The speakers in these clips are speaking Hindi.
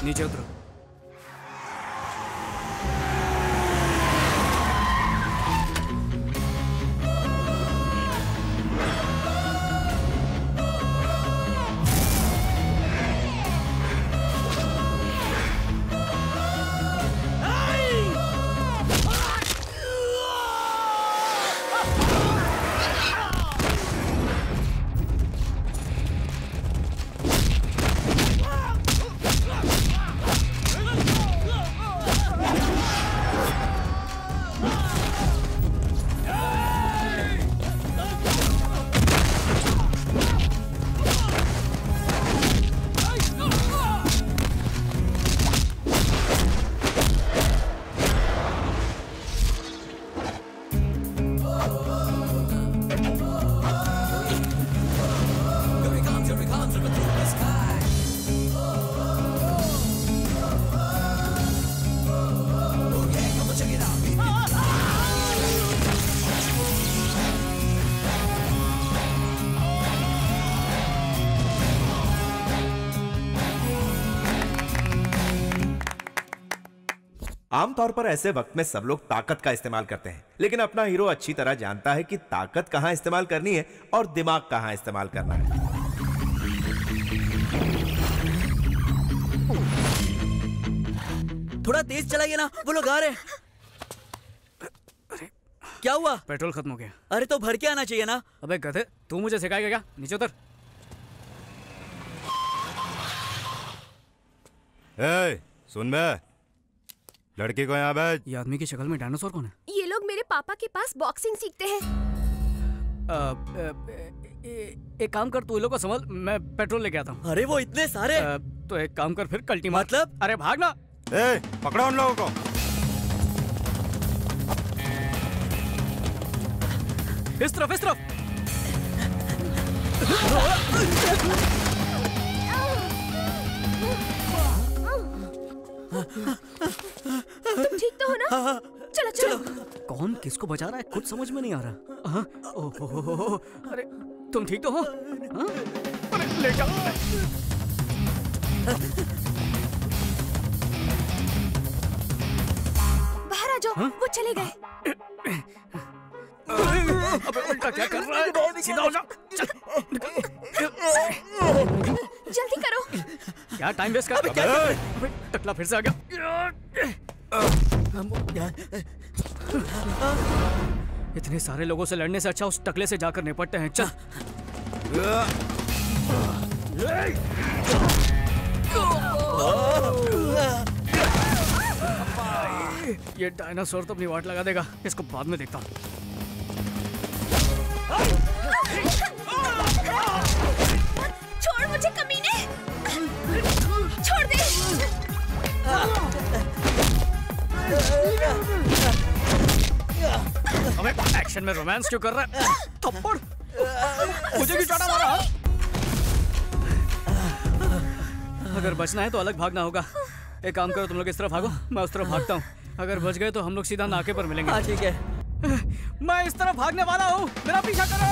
नीचे उतरो। आमतौर पर ऐसे वक्त में सब लोग ताकत का इस्तेमाल करते हैं, लेकिन अपना हीरो अच्छी तरह जानता है कि ताकत कहां इस्तेमाल करनी है और दिमाग कहां इस्तेमाल करना है। थोड़ा तेज चलाइए ना, वो लोग आ रहे हैं। क्या हुआ? पेट्रोल खत्म हो गया। अरे तो भर के आना चाहिए ना। अबे गधे, तू मुझे सिखाएगा क्या? नीचे उतर। सुन बे, लड़की को यहाँ भेज। ये आदमी की शक्ल में डायनासोर कौन है? ये लोग मेरे पापा के पास बॉक्सिंग सीखते हैं। एक काम कर, तू ये लोग को संभाल, मैं पेट्रोल लेके आता हूँ। अरे वो इतने सारे। तो एक काम कर फिर, कल्टी मार। मतलब? अरे भागना। पकड़ो उन लोगों को। इस तरफ, इस तरफ। तुम ठीक तो हो ना? चलो चलो। कौन किसको बचा रहा है कुछ समझ में नहीं आ रहा। ओहो, अरे तुम ठीक तो हो? अरे ले जाओ। बाहर आ जाओ। वो चले गए। अबे उल्टा क्या कर रहा है? सीधा हो जा। जल्दी करो। क्या टाइम वेस्ट कर? अबे टकला फिर से आ गया। इतने सारे लोगों से लड़ने से अच्छा उस टकले से जाकर निपटते हैं। चल। ये डायनासोर तो अपनी वाट लगा देगा, इसको बाद में देखता हूँ। छोड़ मुझे कमीने। छोड़ दे। अबे एक्शन में रोमांस क्यों कर रहा है? थप्पड़। मुझे भी चाटा मारा। अगर बचना है तो अलग भागना होगा। एक काम करो, तुम लोग इस तरफ भागो, मैं उस तरफ भागता हूँ। अगर बच गए तो हम लोग सीधा नाके पर मिलेंगे। हाँ ठीक है। मैं इस तरफ भागने वाला हूँ, मेरा पीछा करो।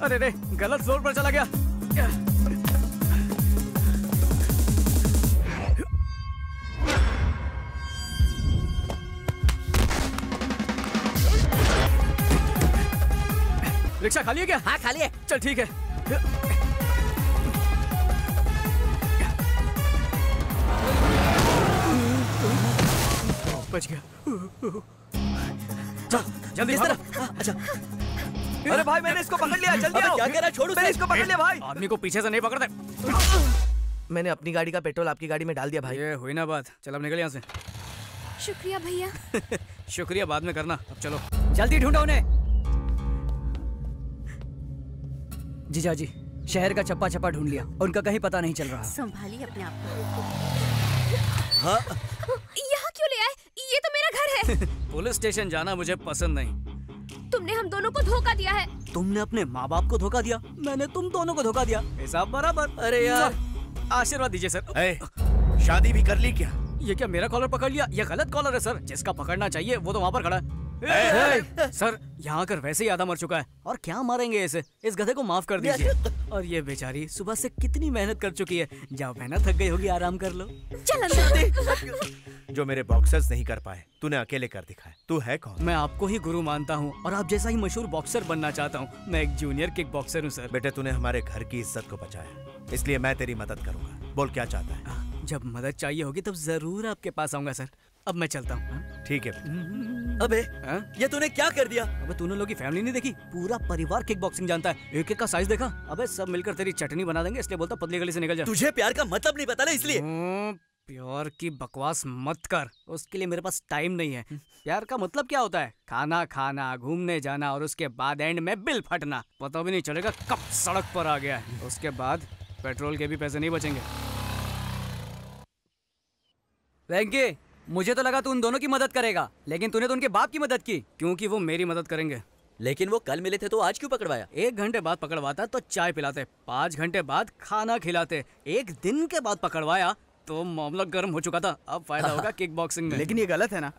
अरे रे, गलत फ्लोर पर चला गया। रिक्शा खाली है क्या? हाँ खाली है। चल ठीक है। बच गया। चल जल्दी इस तरफ। अच्छा। अरे भाई मैंने इसको पकड़ लिया, जल्दी आओ। क्या कह रहा है? छोड़ उसे। मैंने इसको पकड़ लिया भाई। आदमी को पीछे से नहीं पकड़ते। मैंने अपनी गाड़ी का पेट्रोल आपकी गाड़ी में डाल दिया भाई। ये हुई ना बात। चल अब निकल यहाँ से। शुक्रिया भैया। शुक्रिया बाद में करना, अब चलो। जल्दी ढूंढो उन्हें। जीजा जी, शहर का चप्पा चप्पा ढूंढ लिया, उनका कहीं पता नहीं चल रहा। संभालिए अपने आप को। हाँ यहाँ क्यों ले आए? ये तो मेरा घर है। पुलिस स्टेशन जाना मुझे पसंद नहीं। तुमने हम दोनों को धोखा दिया है। तुमने अपने माँ बाप को धोखा दिया, मैंने तुम दोनों को धोखा दिया, हिसाब बराबर। अरे यार, आशीर्वाद दीजिए सर। ए, शादी भी कर ली क्या? ये क्या मेरा कॉलर पकड़ लिया? ये गलत कॉलर है सर, जिसका पकड़ना चाहिए वो तो वहाँ पर खड़ा है। सर यहाँ आकर वैसे ही आधा मर चुका है, और क्या मारेंगे इसे? इस गधे को माफ कर दीजिए। और ये बेचारी सुबह से कितनी मेहनत कर चुकी है, जाओ मेहनत थक गई होगी, आराम कर लो। चल अंदर। जो मेरे बॉक्सर्स नहीं कर पाए तूने अकेले कर दिखाया। तू है कौन? मैं आपको ही गुरु मानता हूँ और आप जैसा ही मशहूर बॉक्सर बनना चाहता हूँ। मैं एक जूनियर किक बॉक्सर हूँ सर। बेटे तूने हमारे घर की इज्जत को बचाया, इसलिए मैं तेरी मदद करूंगा। बोल क्या चाहता है? जब मदद चाहिए होगी तब जरूर आपके पास आऊंगा सर। अब मैं चलता हूँ। ठीक है। अबे हाँ? ये तूने क्या कर दिया? अबे तूने लोगों की फैमिली नहीं देखी? पूरा परिवार किक बॉक्सिंग जानता है। एक एक का साइज देखा? अबे सब मिलकर तेरी चटनी बना देंगे, इसलिए बोलता पतली गली से निकल जा। तुझे प्यार का मतलब नहीं पता ना, इसलिए। प्यार की बकवास मत कर, उसके लिए मेरे पास टाइम नहीं है। प्यार का मतलब क्या होता है? खाना खाना, घूमने जाना और उसके बाद एंड में बिल फटना। पता भी नहीं चलेगा कब सड़क पर आ गया है। उसके बाद पेट्रोल के भी पैसे नहीं बचेंगे। वेंकी, मुझे तो लगा तू उन दोनों की मदद करेगा, लेकिन तूने तो उनके बाप की मदद की। क्योंकि वो मेरी मदद करेंगे। लेकिन वो कल मिले थे तो आज क्यों पकड़वाया? 1 घंटे बाद पकड़वाता तो चाय पिलाते, 5 घंटे बाद खाना खिलाते, 1 दिन के बाद पकड़वाया तो मामला गर्म हो चुका था। अब फायदा होगा किक बॉक्सिंग में। लेकिन ये गलत है ना?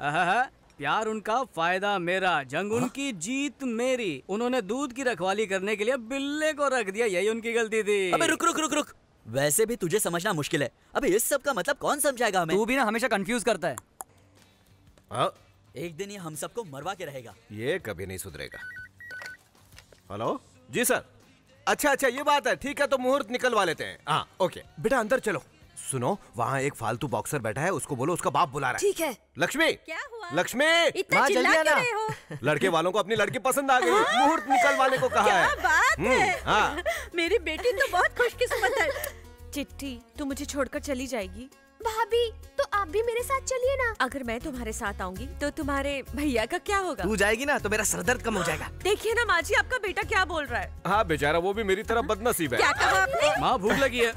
प्यार उनका, फायदा मेरा, जंग उनकी, जीत मेरी। उन्होंने दूध की रखवाली करने के लिए बिल्ले को रख दिया, यही उनकी गलती थी। अबे रुक रुक रुक रुक, वैसे भी तुझे समझना मुश्किल है। अबे इस सब का मतलब कौन समझाएगा हमें? तू भी ना हमेशा कंफ्यूज करता है। हाँ? एक दिन ये हम सबको मरवा के रहेगा। ये कभी नहीं सुधरेगा। हेलो जी सर। अच्छा ये बात है, ठीक है तो मुहूर्त निकलवा लेते हैं। हाँ ओके बेटा अंदर चलो। सुनो वहाँ एक फालतू बॉक्सर बैठा है, उसको बोलो उसका बाप बुला रहा है। ठीक है। लक्ष्मी, क्या हुआ? लक्ष्मी, इतना चिल्ला क्यों रहे हो? लड़के वालों को अपनी लड़की पसंद आ गई, मुहूर्त निकलवाने को कहा है। क्या बात है? हाँ। मेरी बेटी तो बहुत खुशकिस्मत है। चिट्ठी, तू मुझे छोड़कर चली जाएगी? भाभी तो आप भी मेरे साथ चलिए ना। अगर मैं तुम्हारे साथ आऊंगी तो तुम्हारे भैया का क्या होगा? तू जाएगी ना तो मेरा सरदर्द कम हो जाएगा। देखिए ना माँ जी, आपका बेटा क्या बोल रहा है। हाँ बेचारा वो भी मेरी तरह बदनसीब है। क्या कहा आपने? माँ भूख लगी है।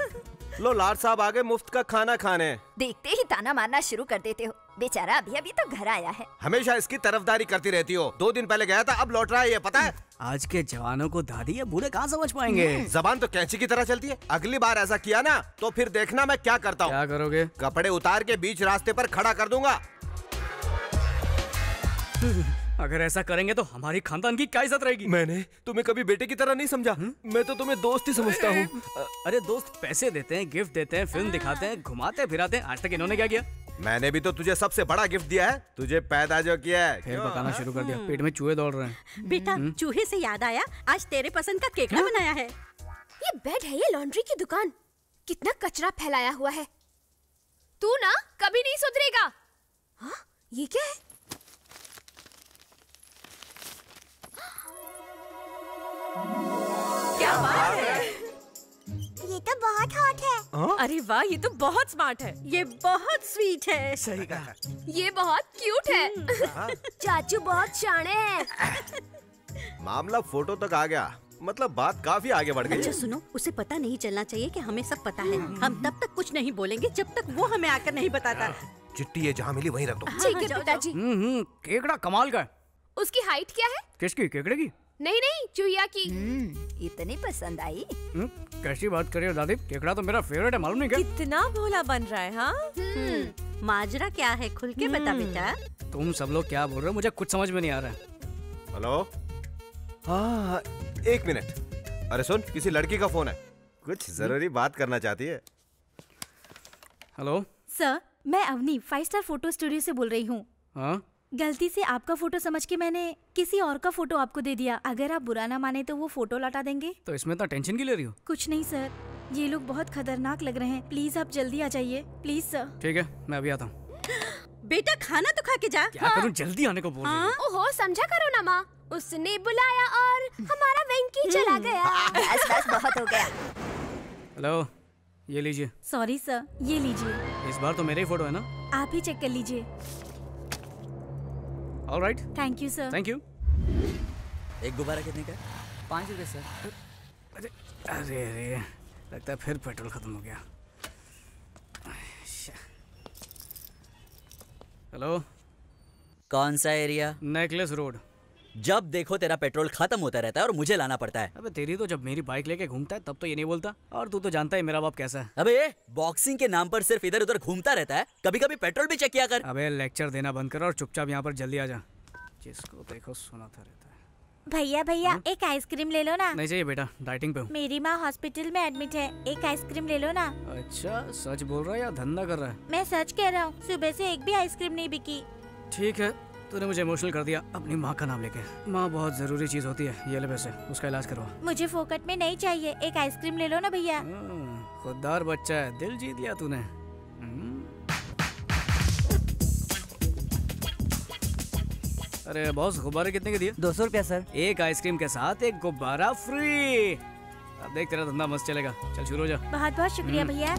लो लाड साहब आ गए मुफ्त का खाना खाने। देखते ही ताना मारना शुरू कर देते हो। बेचारा अभी अभी तो घर आया है। हमेशा इसकी तरफदारी करती रहती हो। 2 दिन पहले गया था, अब लौट रहा है, ये पता है? आज के जवानों को दादी या बूढ़े कहाँ समझ पाएंगे। जबान तो कैंची की तरह चलती है। अगली बार ऐसा किया ना तो फिर देखना मैं क्या करता हूँ। क्या करोगे? कपड़े उतार के बीच रास्ते पर खड़ा कर दूंगा। अगर ऐसा करेंगे तो हमारी खानदान की क्या इज्जत रहेगी? मैंने तुम्हें कभी बेटे की तरह नहीं समझा। मैं तो तुम्हें दोस्त ही समझता हूँ। अरे दोस्त पैसे देते हैं, गिफ्ट देते हैं, फिल्म दिखाते हैं, घुमाते फिराते हैं। आज तक इन्होंने क्या किया? मैंने भी तो तुझे सबसे बड़ा गिफ्ट दिया है, तुझे पैदा जो किया है। फिर पकाना शुरू कर दिया, पेट में चूहे दौड़ रहे हैं। बेटा, चूहे से याद आया, आज तेरे पसंद का केकड़ा बनाया है। ये बेड है, ये लॉन्ड्री की दुकान। कितना कचरा फैलाया हुआ है। तू ना कभी नहीं सुधरेगा। हाँ, ये क्या है? क्या बात है? ये तो बहुत हॉट है। अरे वाह, ये तो बहुत स्मार्ट है। ये बहुत स्वीट है। सही कहा। ये बहुत क्यूट है। चाचू बहुत शाणे हैं। मामला फोटो तक आ गया, मतलब बात काफी आगे बढ़ गई। अच्छा सुनो, उसे पता नहीं चलना चाहिए कि हमें सब पता है। हम तब तक कुछ नहीं बोलेंगे जब तक वो हमें आकर नहीं बताता। चिट्ठी ये जहाँ मिली वहीं रख दो। ठीक है पिताजी। केकड़ा कमाल का है। उसकी हाइट क्या है? किसकी? केकड़े की? नहीं नहीं, चूहिया की। इतनी पसंद आई। कैसी बात कर रही हो दादी? केकड़ा तो मेरा फेवरेट है, मालूम नहीं क्या? कितना भोला बन रहा है। हाँ, माजरा क्या है, खुल के बता बेटा। तुम सब लोग क्या बोल रहे हो? मुझे कुछ समझ में नहीं आ रहा है। हेलो, हाँ 1 मिनट। अरे सुन, किसी लड़की का फोन है, कुछ जरूरी बात करना चाहती है। हेलो सर, मैं अवनी 5 स्टार फोटो स्टूडियो से बोल रही हूँ। हाँ, गलती से आपका फोटो समझ के मैंने किसी और का फोटो आपको दे दिया। अगर आप बुरा ना माने तो वो फोटो लौटा देंगे? तो इसमें इतना टेंशन क्यों ले रही हो? कुछ नहीं सर, ये लोग बहुत खतरनाक लग रहे हैं। प्लीज आप जल्दी आ जाइए, प्लीज सर। ठीक है, मैं अभी आता हूँ। बेटा खाना तो खा के जा। क्या करूँ, जल्दी आने को बोल रही है। ओहो, समझा करो ना माँ। उसने बुलाया और हमारा वेंकी चला गया। बस बस बहुत हो गया। हेलो, ये लीजिए। सॉरी सर, ये लीजिए। इस बार तो मेरे ही फोटो है ना? आप ही चेक कर लीजिए। Alright, thank you sir. Thank you. एक गुब्बारा कितने का? 5 रुपए सर। अरे अरे, लगता है फिर पेट्रोल खत्म हो गया। हेलो, कौन सा एरिया? Necklace road. जब देखो तेरा पेट्रोल खत्म होता रहता है और मुझे लाना पड़ता है। अबे तेरी तो जब मेरी बाइक लेके घूमता है तब तो ये नहीं बोलता, और तू तो जानता है मेरा बाप कैसा है। अबे ये बॉक्सिंग के नाम पर सिर्फ इधर उधर घूमता रहता है, कभी कभी पेट्रोल भी चेक किया कर। अबे लेक्चर देना बंद कर और चुपचाप यहाँ पर जल्दी आ जा, जिसको देखो सुनाता रहता है। भैया भैया एक आइसक्रीम ले लो ना। नहीं चाहिए बेटा, डाइटिंग पे हूँ। मेरी माँ हॉस्पिटल में एडमिट है, एक आइसक्रीम ले लो ना। अच्छा, सच बोल रहा है या धंधा कर रहा है? मैं सच कह रहा हूँ, सुबह से एक भी आइसक्रीम नहीं बिकी। ठीक है, तूने मुझे इमोशनल कर दिया अपनी माँ का नाम लेके। माँ बहुत जरूरी चीज होती है, ये ले पैसे, उसका इलाज करवा। मुझे फोकट में नहीं चाहिए, एक आइसक्रीम ले लो ना भैया। खुददार बच्चा है, दिल जीत लिया तूने। अरे बॉस, गुब्बारे कितने के दिए? 200 रुपया सर। एक आइसक्रीम के साथ एक गुब्बारा फ्री। अब देख तेरा धंधा मस्त चलेगा, चल शुरू हो जा। बहुत बहुत शुक्रिया भैया।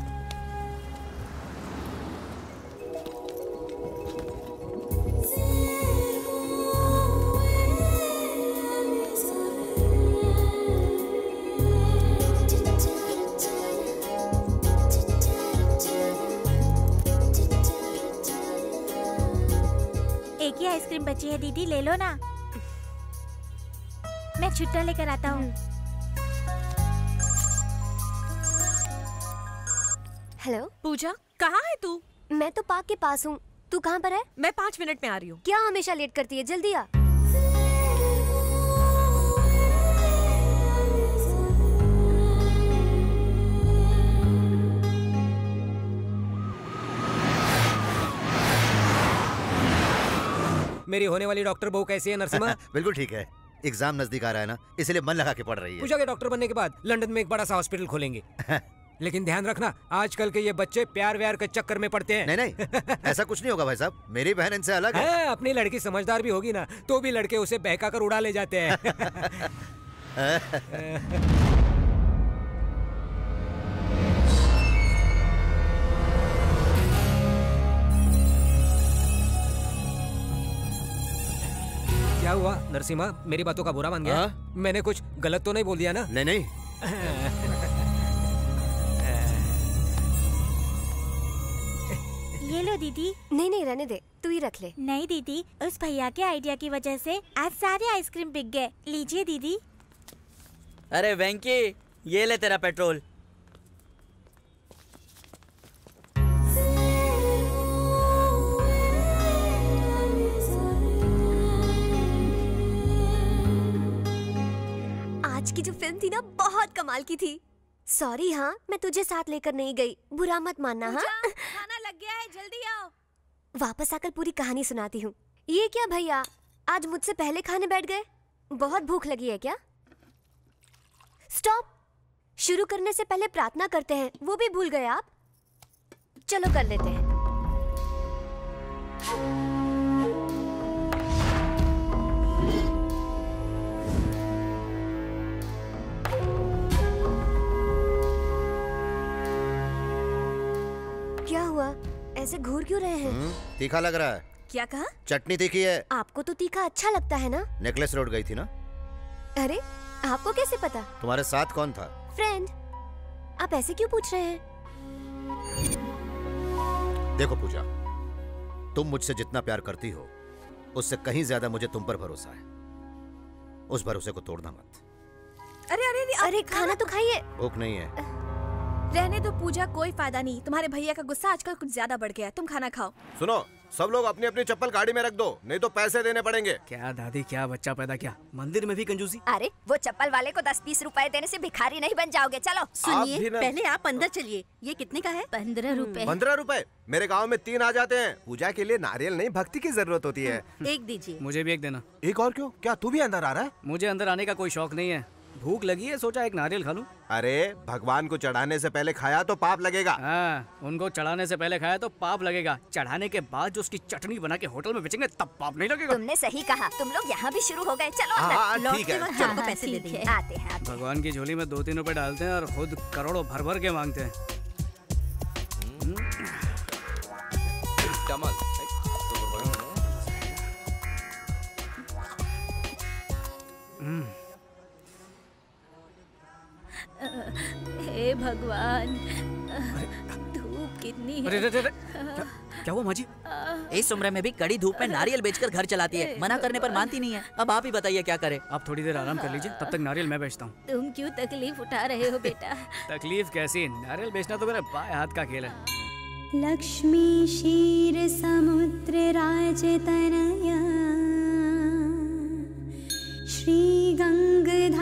एक ही आइसक्रीम बची है दीदी, ले लो ना। मैं छुट्टा लेकर आता हूँ। हेलो पूजा, कहाँ है तू? मैं तो पार्क के पास हूँ, तू कहाँ पर है? मैं 5 मिनट में आ रही हूँ। क्या हमेशा लेट करती है, जल्दी आ। मेरी होने वाली डॉक्टर बहू कैसी है नरसिम्हा? बिल्कुल ठीक है, एग्जाम नजदीक आ रहा है ना, इसलिए मन लगा के पढ़ रही है। पूजा के डॉक्टर बनने के बाद लंदन में एक बड़ा सा हॉस्पिटल खोलेंगे। लेकिन ध्यान रखना, आजकल के ये बच्चे प्यार व्यार के चक्कर में पड़ते हैं। नहीं नहीं, ऐसा कुछ नहीं होगा भाई साहब, मेरी बहन इनसे अलग है। अपनी लड़की समझदार भी होगी ना, तो भी लड़के उसे बहका कर उड़ा ले जाते हैं। क्या हुआ नरसिम्हा, मेरी बातों का बुरा मान गया? मैंने कुछ गलत तो नहीं बोल दिया ना? नहीं नहीं। ये लो दीदी। नहीं नहीं, रहने दे, तू ही रख ले। नहीं दीदी, उस भैया के आइडिया की वजह से आज सारे आइसक्रीम बिक गए। लीजिए दीदी। अरे वेंकी, ये ले तेरा पेट्रोल। आज की जो फिल्म थी ना, बहुत कमाल की थी। सॉरी हाँ, मैं तुझे साथ लेकर नहीं गई, बुरा मत मानना। हाँ, खाना लग गया है, जल्दी आओ। वापस आकर पूरी कहानी सुनाती हूँ। ये क्या भैया, आज मुझसे पहले खाने बैठ गए? बहुत भूख लगी है क्या? स्टॉप, शुरू करने से पहले प्रार्थना करते हैं, वो भी भूल गए आप? चलो कर लेते हैं। क्या हुआ, ऐसे घूर क्यों रहे हैं? तीखा लग रहा है। क्या कहा? चटनी तीखी है। आपको तो तीखा अच्छा लगता है ना? नेकलेस रोड गई थी ना? अरे, आपको कैसे पता? तुम्हारे साथ कौन था? फ्रेंड। आप ऐसे क्यों पूछ रहे हैं? देखो पूजा, तुम मुझसे जितना प्यार करती हो, उससे कहीं ज्यादा मुझे तुम पर भरोसा है। उस भरोसे को तोड़ना मत। अरे अरे अरे, खाना तो खाइए। भूख नहीं है। रहने दो पूजा, कोई फायदा नहीं। तुम्हारे भैया का गुस्सा आजकल कुछ ज्यादा बढ़ गया है, तुम खाना खाओ। सुनो, सब लोग अपनी अपनी चप्पल गाड़ी में रख दो, नहीं तो पैसे देने पड़ेंगे। क्या दादी, क्या बच्चा पैदा किया, मंदिर में भी कंजूसी। अरे वो चप्पल वाले को 10-20 रुपए देने से भिखारी नहीं बन जाओगे। चलो सुनिए, पहले आप अंदर चलिए। ये कितने का है? 15 रुपए। 15 रुपए? मेरे गांव में 3 आ जाते हैं। पूजा के लिए नारियल नहीं, भक्ति की जरूरत होती है। एक दीजिए। मुझे भी एक देना। एक और क्यों? क्या तू भी अंदर आ रहा है? मुझे अंदर आने का कोई शौक नहीं है, भूख लगी है, सोचा एक नारियल खा लूं। अरे भगवान को चढ़ाने से पहले खाया तो पाप लगेगा। हाँ, उनको चढ़ाने से पहले खाया तो पाप लगेगा, चढ़ाने के बाद जो उसकी चटनी बना के होटल में बेचेंगे तब पाप नहीं लगेगा। तुमने सही कहा, तुम लोग यहाँ भी शुरू हो गए। चलो अंदर। ठीक है, चलो पैसे दे देंगे। आते हैं। भगवान की झोली में 2-3 रुपए डालते हैं और खुद करोड़ों भर भर के मांगते हैं। भगवान, धूप कितनी है। अरे क्या हुआ माँ जी? इस उम्र में भी कड़ी धूप में नारियल बेचकर घर चलाती है, मना करने पर मानती नहीं है। अब आप ही बताइए क्या करे। आप थोड़ी देर आराम कर लीजिए, तब तक नारियल मैं बेचता हूँ। तुम क्यों तकलीफ उठा रहे हो बेटा? तकलीफ कैसी, नारियल बेचना तो मेरे बाएं हाथ का खेल है। लक्ष्मी क्षीर समुद्र राजतनया श्री गंगधामेश्वरी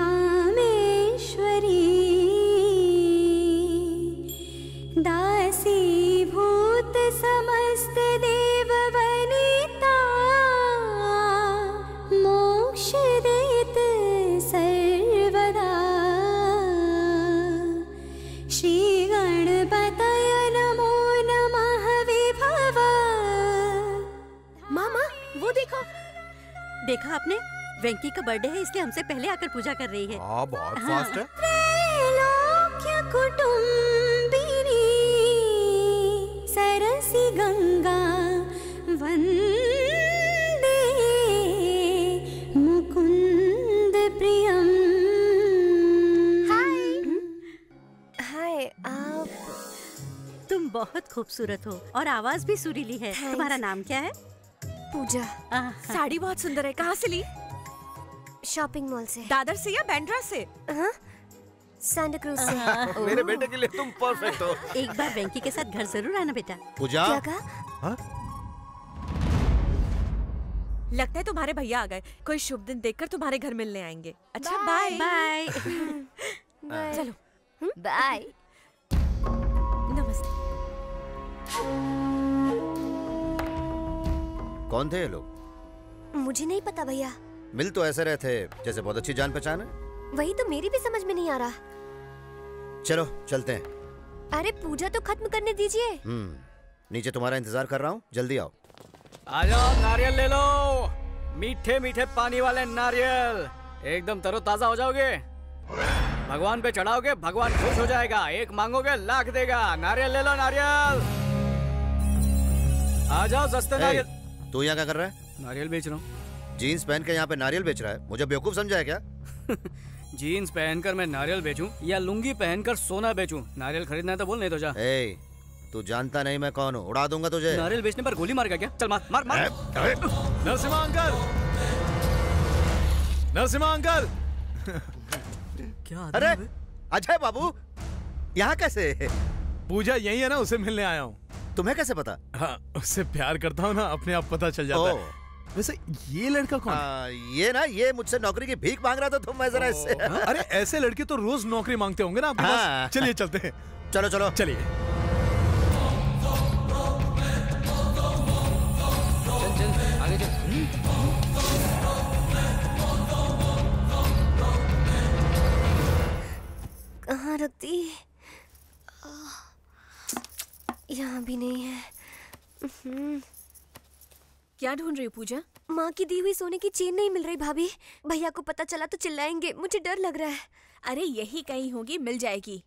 दासी भूत समस्त देव वनिता मोक्ष देत सर्वदा श्री गणपतय नमो नमः विभव। मामा वो देखो, देखा आपने? वेंकी का बर्थडे है इसलिए हमसे पहले आकर पूजा कर रही है। बहुत फास्ट है। त्रैलोक्य कुटुंबिनी सरसी गंगा वंदे मुकुंद प्रियम। हाय आप। तुम बहुत खूबसूरत हो और आवाज भी सुरीली है। तुम्हारा नाम क्या है? पूजा। साड़ी बहुत सुंदर है। कहाँ से ली? शॉपिंग मॉल से। दादर से या बैंड्रा से? सांता क्रूज से। मेरे बेटे के लिए तुम परफेक्ट हो। एक बार वेंकी के साथ घर जरूर आना बेटा। पूजा। क्या कहा? लगता है तुम्हारे भैया आ गए। कोई शुभ दिन देखकर तुम्हारे घर मिलने आएंगे। अच्छा बाय बाय। चलो बाय। नमस्ते। कौन थे ये लोग? मुझे नहीं पता भैया। मिल तो ऐसे रहे थे जैसे बहुत अच्छी जान पहचान है। वही तो मेरी भी समझ में नहीं आ रहा। चलो चलते हैं। अरे पूजा तो खत्म करने दीजिए। नीचे तुम्हारा इंतजार कर रहा हूँ, जल्दी आओ। आ जाओ, नारियल ले लो, मीठे मीठे पानी वाले नारियल, एकदम तरोताजा हो जाओगे। भगवान पे चढ़ाओगे, भगवान खुश हो जाएगा। एक मांगोगे लाख देगा। नारियल ले लो, नारियल। आ जाओ, सस्ते नारियल। तू यहाँ क्या कर रहा है? नारियल बेच रहा हूँ। जीन्स पहन के यहाँ पे नारियल बेच रहा है? मुझे बेवकूफ समझा है क्या? जीन्स पहनकर मैं नारियल बेचूं या लुंगी पहनकर सोना बेचूं? नारियल खरीदना है तो बोल, नहीं तो जा। तू जानता नहीं मैं कौन हूँ, उड़ा दूंगा तुझे। नारियल बेचने पर गोली मारेगा क्या? चल मार मार मार। Narasimha uncle, Narasimha uncle. क्या? अरे अजय बाबू, यहाँ कैसे? पूजा यही है ना, उसे मिलने आया हूँ। तुम्हें कैसे पता? हाँ, उससे प्यार करता हूँ ना, अपने आप पता चल जाता है। वैसे ये लड़का कौन है? ये मुझसे नौकरी की भीख मांग रहा था, तुम मैं जरा इससे। अरे ऐसे लड़के तो रोज नौकरी मांगते होंगे ना आपके पास। चलिए चलते हैं। चलो चलो चलिए। चल आगे चल। कहाँ रख दी? यहाँ भी नहीं है। क्या ढूंढ रही हो पूजा? माँ की दी हुई सोने की चेन नहीं मिल रही भाभी। भैया को पता चला तो चिल्लाएंगे, मुझे डर लग रहा है। अरे यही कहीं होगी, मिल जाएगी।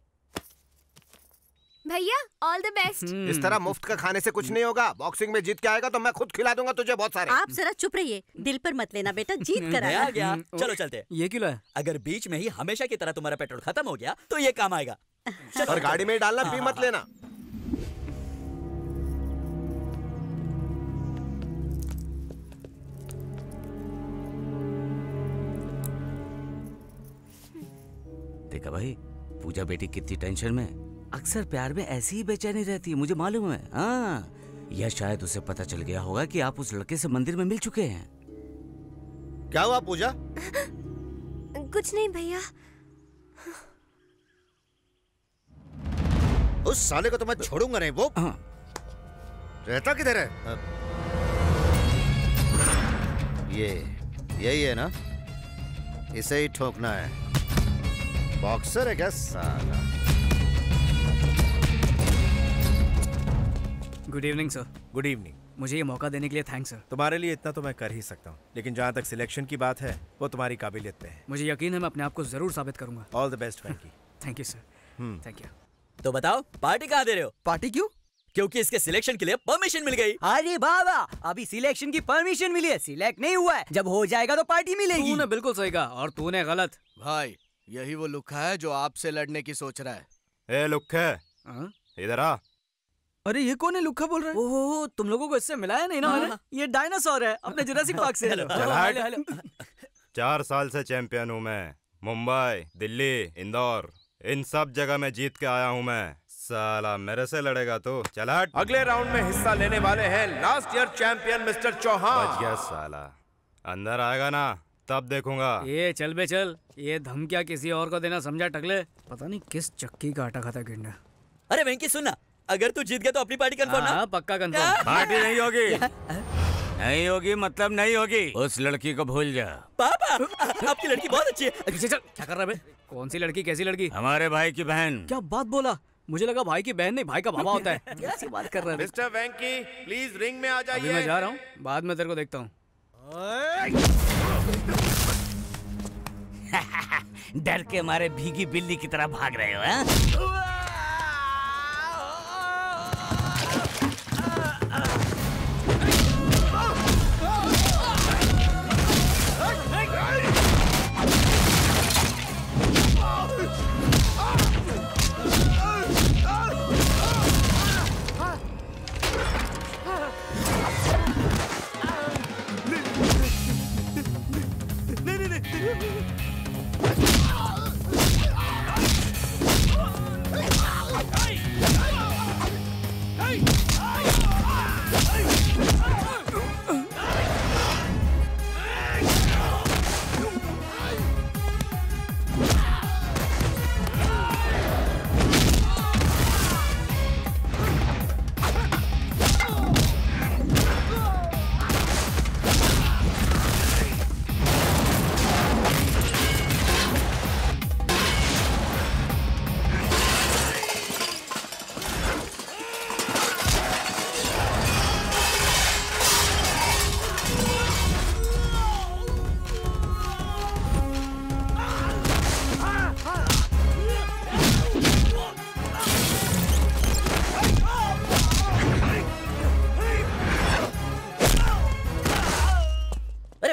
भैया ऑल द बेस्ट। इस तरह मुफ्त का खाने से कुछ नहीं होगा। बॉक्सिंग में जीत के आएगा तो मैं खुद खिला दूंगा तुझे बहुत सारे। आप जरा चुप रहिए, दिल पर मत लेना बेटा, जीत कर आया। आ गया। चलो चलते। ये क्यों है? अगर बीच में ही हमेशा की तरह तुम्हारा पेट्रोल खत्म हो गया तो ये काम आएगा। और गाड़ी में डालना, पी मत लेना। देखा भाई, पूजा बेटी कितनी टेंशन में। अक्सर प्यार में ऐसी ही बेचैनी रहती है, मुझे मालूम है। हाँ, या शायद उसे पता चल गया होगा कि आप उस लड़के से मंदिर में मिल चुके हैं। क्या हुआ पूजा? कुछ नहीं भैया। उस साले को तो मैं छोड़ूंगा नहीं। वो रहता किधर है? यही है ना, इसे ही ठोकना है। बॉक्सर है क्या साला? Good evening sir. Good evening. मुझे ये मौका देने के लिए थैंक्स सर। तुम्हारे लिए इतना तो मैं कर ही सकता हूँ, लेकिन जहाँ तक सिलेक्शन की बात है वो तुम्हारी काबिलियत पे है। मुझे यकीन है मैं अपने आप को जरूर साबित करूंगा। All the best Venky. Thank you sir. Thank you. तो बताओ पार्टी कहाँ दे रहे हो? पार्टी क्यों? क्योंकि इसके सिलेक्शन के लिए परमिशन मिल गई। अरे बाबा, अभी सिलेक्शन की परमिशन मिली है, सिलेक्ट नहीं हुआ है। जब हो जाएगा तो पार्टी मिलेगी। तूने बिल्कुल सही कहा और तूने गलत। भाई यही वो लुखा है जो आपसे लड़ने की सोच रहा है। ए लुक्खे, इधर आ। अरे ये कौन है? लुक्खा बोल रहा है? ओहो, तुम लोगों को इससे मिलाया नहीं ना मैंने? ये डायनासोर है अपने जुरासिक पार्क से। चल हट। 4 साल से चैंपियन हूँ मैं। मुंबई, दिल्ली, इंदौर, इन सब जगह में जीत के आया हूँ मैं। साला मेरे से लड़ेगा तो चल हट। अगले राउंड में हिस्सा लेने वाले हैं last year champion mister Chauhan. बच गया साला। अंदर आएगा ना तब देखूंगा। ये चल बे चल, ये धमकियाँ किसी और को देना समझा टकले? पता नहीं किस चक्की का आटा खाता गिंडा। अरे वेंकी सुन ना, अगर तू जीत गया तो अपनी पार्टी कंफर्म ना? पक्का कंफर्म। पार्टी नहीं होगी। नहीं होगी मतलब नहीं होगी। उस लड़की को भूल जा। पापा, आपकी लड़की बहुत अच्छी है। चल क्या कर रहा है बे? कौन सी लड़की? कैसी लड़की? हमारे भाई की बहन। क्या बात बोला? मुझे लगा भाई की बहन नहीं, भाई का बाबा होता है। कैसी बात कर रहा है? मिस्टर वेंकी प्लीज रिंग में आ जाइए। अभी मैं जा रहा हूँ, बाद में तेरे को देखता हूँ। डर के मारे भीगी बिल्ली की तरह भाग रहे हो हैं?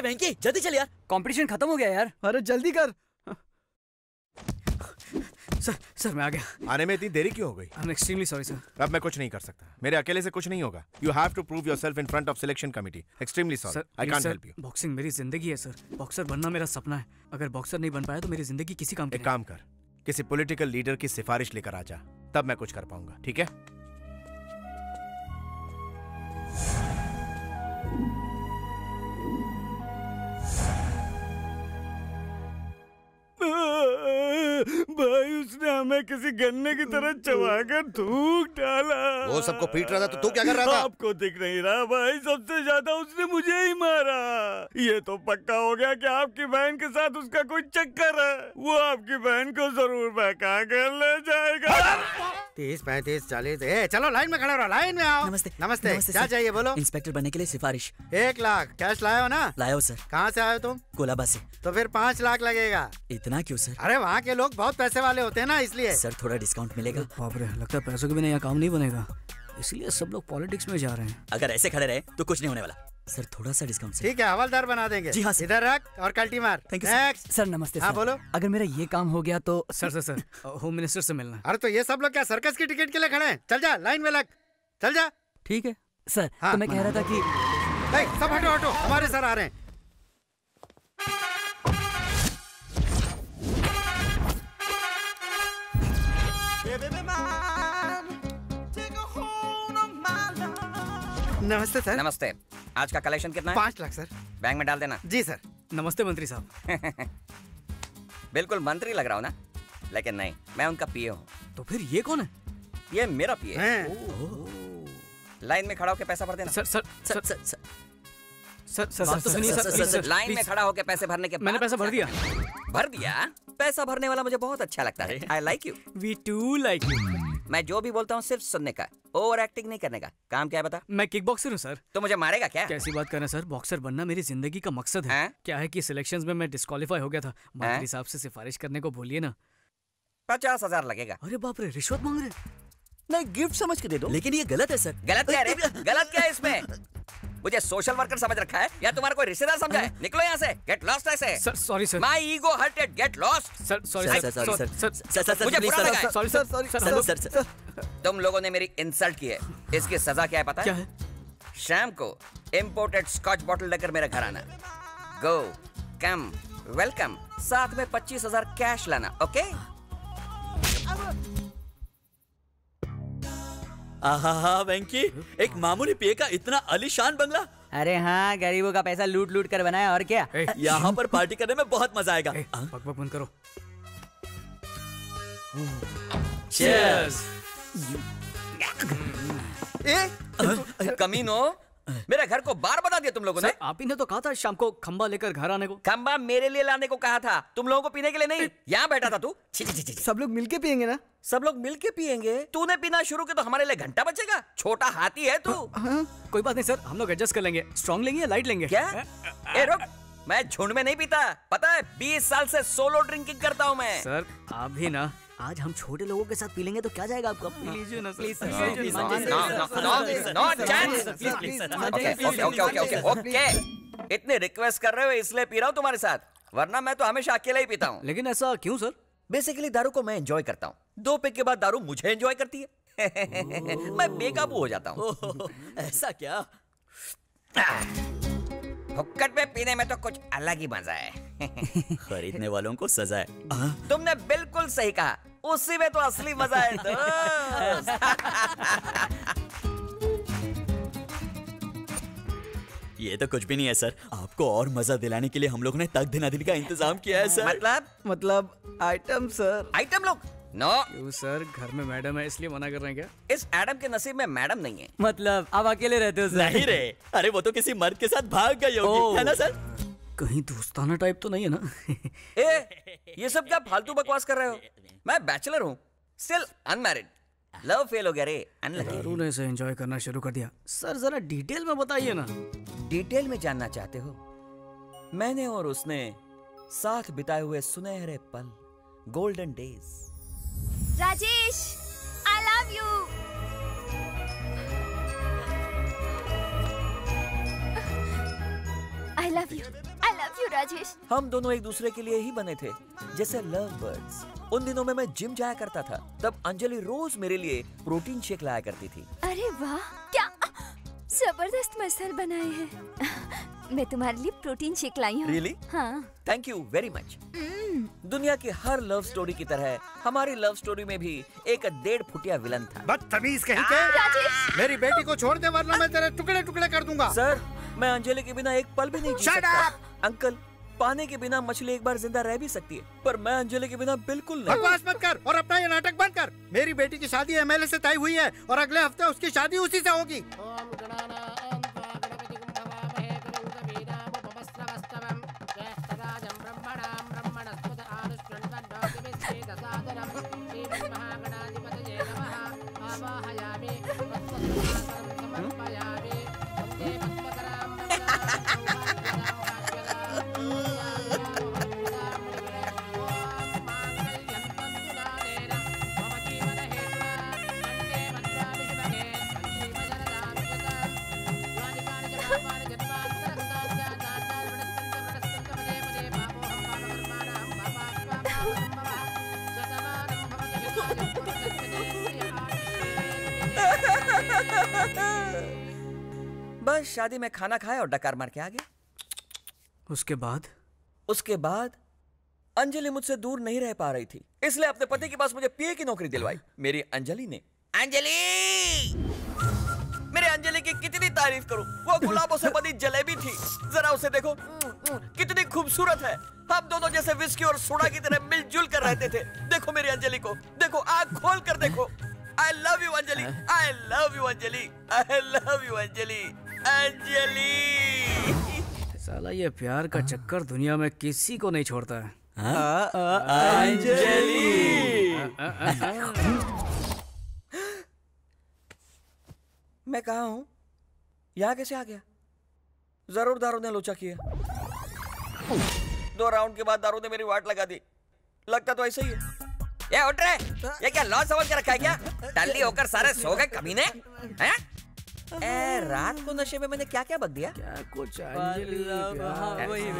वेंकी जल्दी चल यार, कंपटीशन खत्म हो गया यार। अरे जल्दी कर। सर मैं आ गया। आने में इतनी देरी क्यों हो गई? I'm extremely sorry sir। अब मैं कुछ नहीं कर सकता, मेरे अकेले से कुछ नहीं होगा। You have to prove yourself in front of selection committee। Extremely sorry, I can't help you। Boxing मेरी जिंदगी है सर, बॉक्सर बनना मेरा सपना है। अगर बॉक्सर नहीं बन पाया तो मेरी जिंदगी किसी काम की नहीं। एक काम कर, किसी पॉलिटिकल लीडर की सिफारिश लेकर आ जा, तब मैं कुछ कर पाऊंगा, ठीक है? भाई उसने हमें किसी गन्ने की तरह चबाकर थूक डाला। वो सबको पीट रहा था तो तू क्या कर रहा था? आपको दिख नहीं रहा भाई, सबसे ज्यादा उसने मुझे ही मारा। ये तो पक्का हो गया कि आपकी बहन के साथ उसका कोई चक्कर है। वो आपकी बहन को जरूर बहका कर ले जाएगा। 30, 35, 40। चलो लाइन में खड़े रहो, लाइन में आओ। नमस्ते। नमस्ते। क्या चाहिए बोलो? इंस्पेक्टर बनने के लिए सिफारिश। 1 लाख कैश लाए हो ना? लाया हो सर। कहाँ से आए हो तुम? कोलाबा से। तो फिर 5 लाख लगेगा। इतना क्यों सर? अरे वहाँ के लोग बहुत पैसे वाले होते हैं ना, इसलिए। सर थोड़ा डिस्काउंट मिलेगा? बाप रे, लगता है पैसों के बिना यहाँ काम नहीं बनेगा, इसलिए सब लोग पॉलिटिक्स में जा रहे हैं। अगर ऐसे खड़े रहे तो कुछ नहीं होने वाला सर, थोड़ा सा डिस्काउंट। ठीक है, हवलदार बना देंगे। जी हाँ। इधर रख और कल्टी मार। Thank you sir. नमस्ते हाँ बोलो। अगर मेरा ये काम हो गया तो सर होम मिनिस्टर से मिलना। अरे तो ये सब लोग क्या सर्कस की टिकट के लिए खड़े हैं? चल जा, लाइन में लग, चल जा। ठीक है सर। तो मैं कह रहा था कि सब हटो हटो, हमारे सर आ रहे हैं। नमस्ते सर। नमस्ते। आज का कलेक्शन कितना है? 5 लाख सर। बैंक में डाल देना। जी सर। नमस्ते मंत्री साहब। बिल्कुल मंत्री लग रहा हूँ ना, लेकिन नहीं, मैं उनका पीए हूँ। तो फिर ये कौन है? ये मेरा पीए है। लाइन में खड़ा होकर पैसा भर देना। सर लाइन में खड़ा होकर पैसे भरने के बाद मैंने पैसा भर दिया। भर दिया? पैसा भरने वाला मुझे बहुत अच्छा लगता है। I like you। We too like you। मैं जो भी बोलता हूँ सिर्फ सुनने का, ओवर एक्टिंग नहीं करने का। काम क्या है बता? मैं किक बॉक्सर हूँ सर। तो मुझे मारेगा क्या? कैसी बात कर रहे हैं सर, बॉक्सर बनना मेरी जिंदगी का मकसद है। क्या है कि सिलेक्शंस में मैं डिस्क्वालीफाई हो गया था, मंत्री साहब से सिफारिश करने को बोलिए ना। 50,000 लगेगा। अरे बाप रे, रिश्वत मांग रहे? नहीं, गिफ्ट समझ के दे दो। लेकिन ये गलत है सर। गलत क्या है? गलत क्या है इसमें? मुझे सोशल वर्कर समझ रखा है या तुम्हारा कोई रिश्तेदार समझा है? निकलो यहाँ से, गेट लॉस्ट ऐसे। Sir sorry sir, my ego hurted, get lost. Sir sorry sir, मुझे बुरा लगा है। सॉरी सर, तुम लोगों ने मेरी इंसल्ट की है, इसकी सजा क्या है पता है? क्या है? शाम को इंपोर्टेड स्कॉच बॉटल लेकर मेरे घर आना। गो कम वेलकम, साथ में 25,000 कैश लाना, ओके? आहा वेंकी, एक मामूली पिए का इतना आलीशान बंगला। अरे हाँ, गरीबों का पैसा लूट लूट कर बनाया, और क्या। यहाँ पर पार्टी करने में बहुत मजा आएगा। बक बंद करो। Cheers! कमीनो, मेरे घर को बार बता दिया तुम लोगों ने। आप ही ने तो कहा था शाम को खंबा लेकर घर आने को। खंबा मेरे लिए लाने को कहा था, तुम लोगों को पीने के लिए नहीं। यहाँ बैठा था तू। सब लोग मिलके पियेंगे ना? सब लोग मिलके पियेंगे? तूने पीना शुरू किया तो हमारे लिए घंटा बचेगा? छोटा हाथी है तू। कोई बात नहीं सर, हम लोग एडजस्ट कर लेंगे। स्ट्रॉन्ग लेंगे या लाइट लेंगे? क्या? ए रुक, मैं झुंड में नहीं पीता, पता है? 20 साल से सोलो ड्रिंकिंग करता हूँ मैं। सर आप भी ना, आज हम छोटे लोगों के साथ पी लेंगे तो क्या जाएगा आपका? पी लीजिए ना प्लीज। ओके, इतने रिक्वेस्ट कर रहे हो इसलिए पी रहा हूँ तुम्हारे साथ, वरना मैं तो हमेशा अकेला ही पीता हूँ। लेकिन ऐसा क्यों सर? बेसिकली दारू को मैं एंजॉय करता हूँ, 2 पैक के बाद दारू मुझे एंजॉय करती है। मैं बेकाबू हो जाता हूँ। ऐसा क्या? हुक्कड़ में पीने में तो कुछ अलग ही मजा है। खरीदने वालों को सजा है। तुमने बिल्कुल सही कहा, उसी में तो असली मजा है दोस्त। ये तो कुछ भी नहीं है सर, आपको और मजा दिलाने के लिए हम लोग ने तक दिना दिन का इंतजाम किया है सर। मतलब आइटम सर। आइटम लोग? नो क्यों सर, घर में मैडम है इसलिए मना कर रहे हैं क्या? इस एडम के नसीब में मैडम नहीं है। मतलब आप अकेले रहते हो सर? नहीं रे, अरे वो तो किसी मर्द के साथ भाग गई होगी, है ना सर? कहीं दोस्ताना टाइप तो नहीं है ना? ये सब क्या फालतू बकवास कर रहे हो? मैं बैचलर हूँ, स्टिल अनमैरिड। लव फेल हो गया रे, अनलकी। दारू ने इसे एंजॉय करना शुरू कर दिया। सर जरा डिटेल में बताइए ना। डिटेल में जानना चाहते हो? मैंने और उसने साथ बिताए हुए सुनहरे पल, golden days. Rajesh, I love you. I love you Rajesh. हम दोनों एक दूसरे के लिए ही बने थे, जैसे लव बर्ड्स। उन दिनों में मैं जिम जाया करता था, तब अंजलि रोज मेरे लिए प्रोटीन शेक लाया करती थी। अरे वाह, क्या जबरदस्त मसल बनाए हैं। मैं तुम्हारे लिए प्रोटीन शेक लाई हूँ। Really? हाँ। Thank you very much. दुनिया की हर लव स्टोरी की तरह हमारी लव स्टोरी में भी एक 1.5 फुटिया विलन था। बदतमीज कहीं के। मेरी बेटी को छोड़ दे वरना मैं तेरे टुकड़े टुकड़े कर दूंगा। सर, मैं अंजलि के बिना एक पल भी नहीं जी सकता। अंकल, पानी के बिना मछली एक बार जिंदा रह भी सकती है, पर मैं अंजलि के बिना बिल्कुल नहीं। बकवास मत कर और अपना ये नाटक बंद कर। मेरी बेटी की शादी एमएलए से तय हुई है और अगले हफ्ते उसकी शादी उसी से होगी। बस शादी में खाना खाया और डकार मार के आ गया। उसके बाद अंजलि मुझसे दूर नहीं रह पा रही थी, इसलिए अपने पति के पास मुझे पीए की नौकरी दिलवाई। मेरी अंजलि ने। अंजलि, मेरे अंजलि की कितनी तारीफ करूं। वो गुलाबों से बनी जलेबी थी, जरा उसे देखो, कितनी खूबसूरत है। हम दोनों जैसे विस्की और सोडा की तरह मिलजुल कर रहते थे। देखो मेरी अंजलि को, देखो, आंख खोल कर देखो। I love you Anjali, I love you Anjali, I love you Anjali, Anjali. साला ये प्यार का चक्कर दुनिया में किसी को नहीं छोड़ता है। अंजलि। मैं कहाँ हूँ? यहाँ कैसे आ गया? जरूर दारू ने लोचा किया। 2 राउंड के बाद दारू ने मेरी वाट लगा दी। लगता तो ऐसा ही है। ये उठ रहे, ये क्या लॉस समझ के रखा है क्या? टल्ली होकर सारे सो गए कमीने हैं? रात को नशे में मैंने क्या क्या बक दिया? क्या कुछ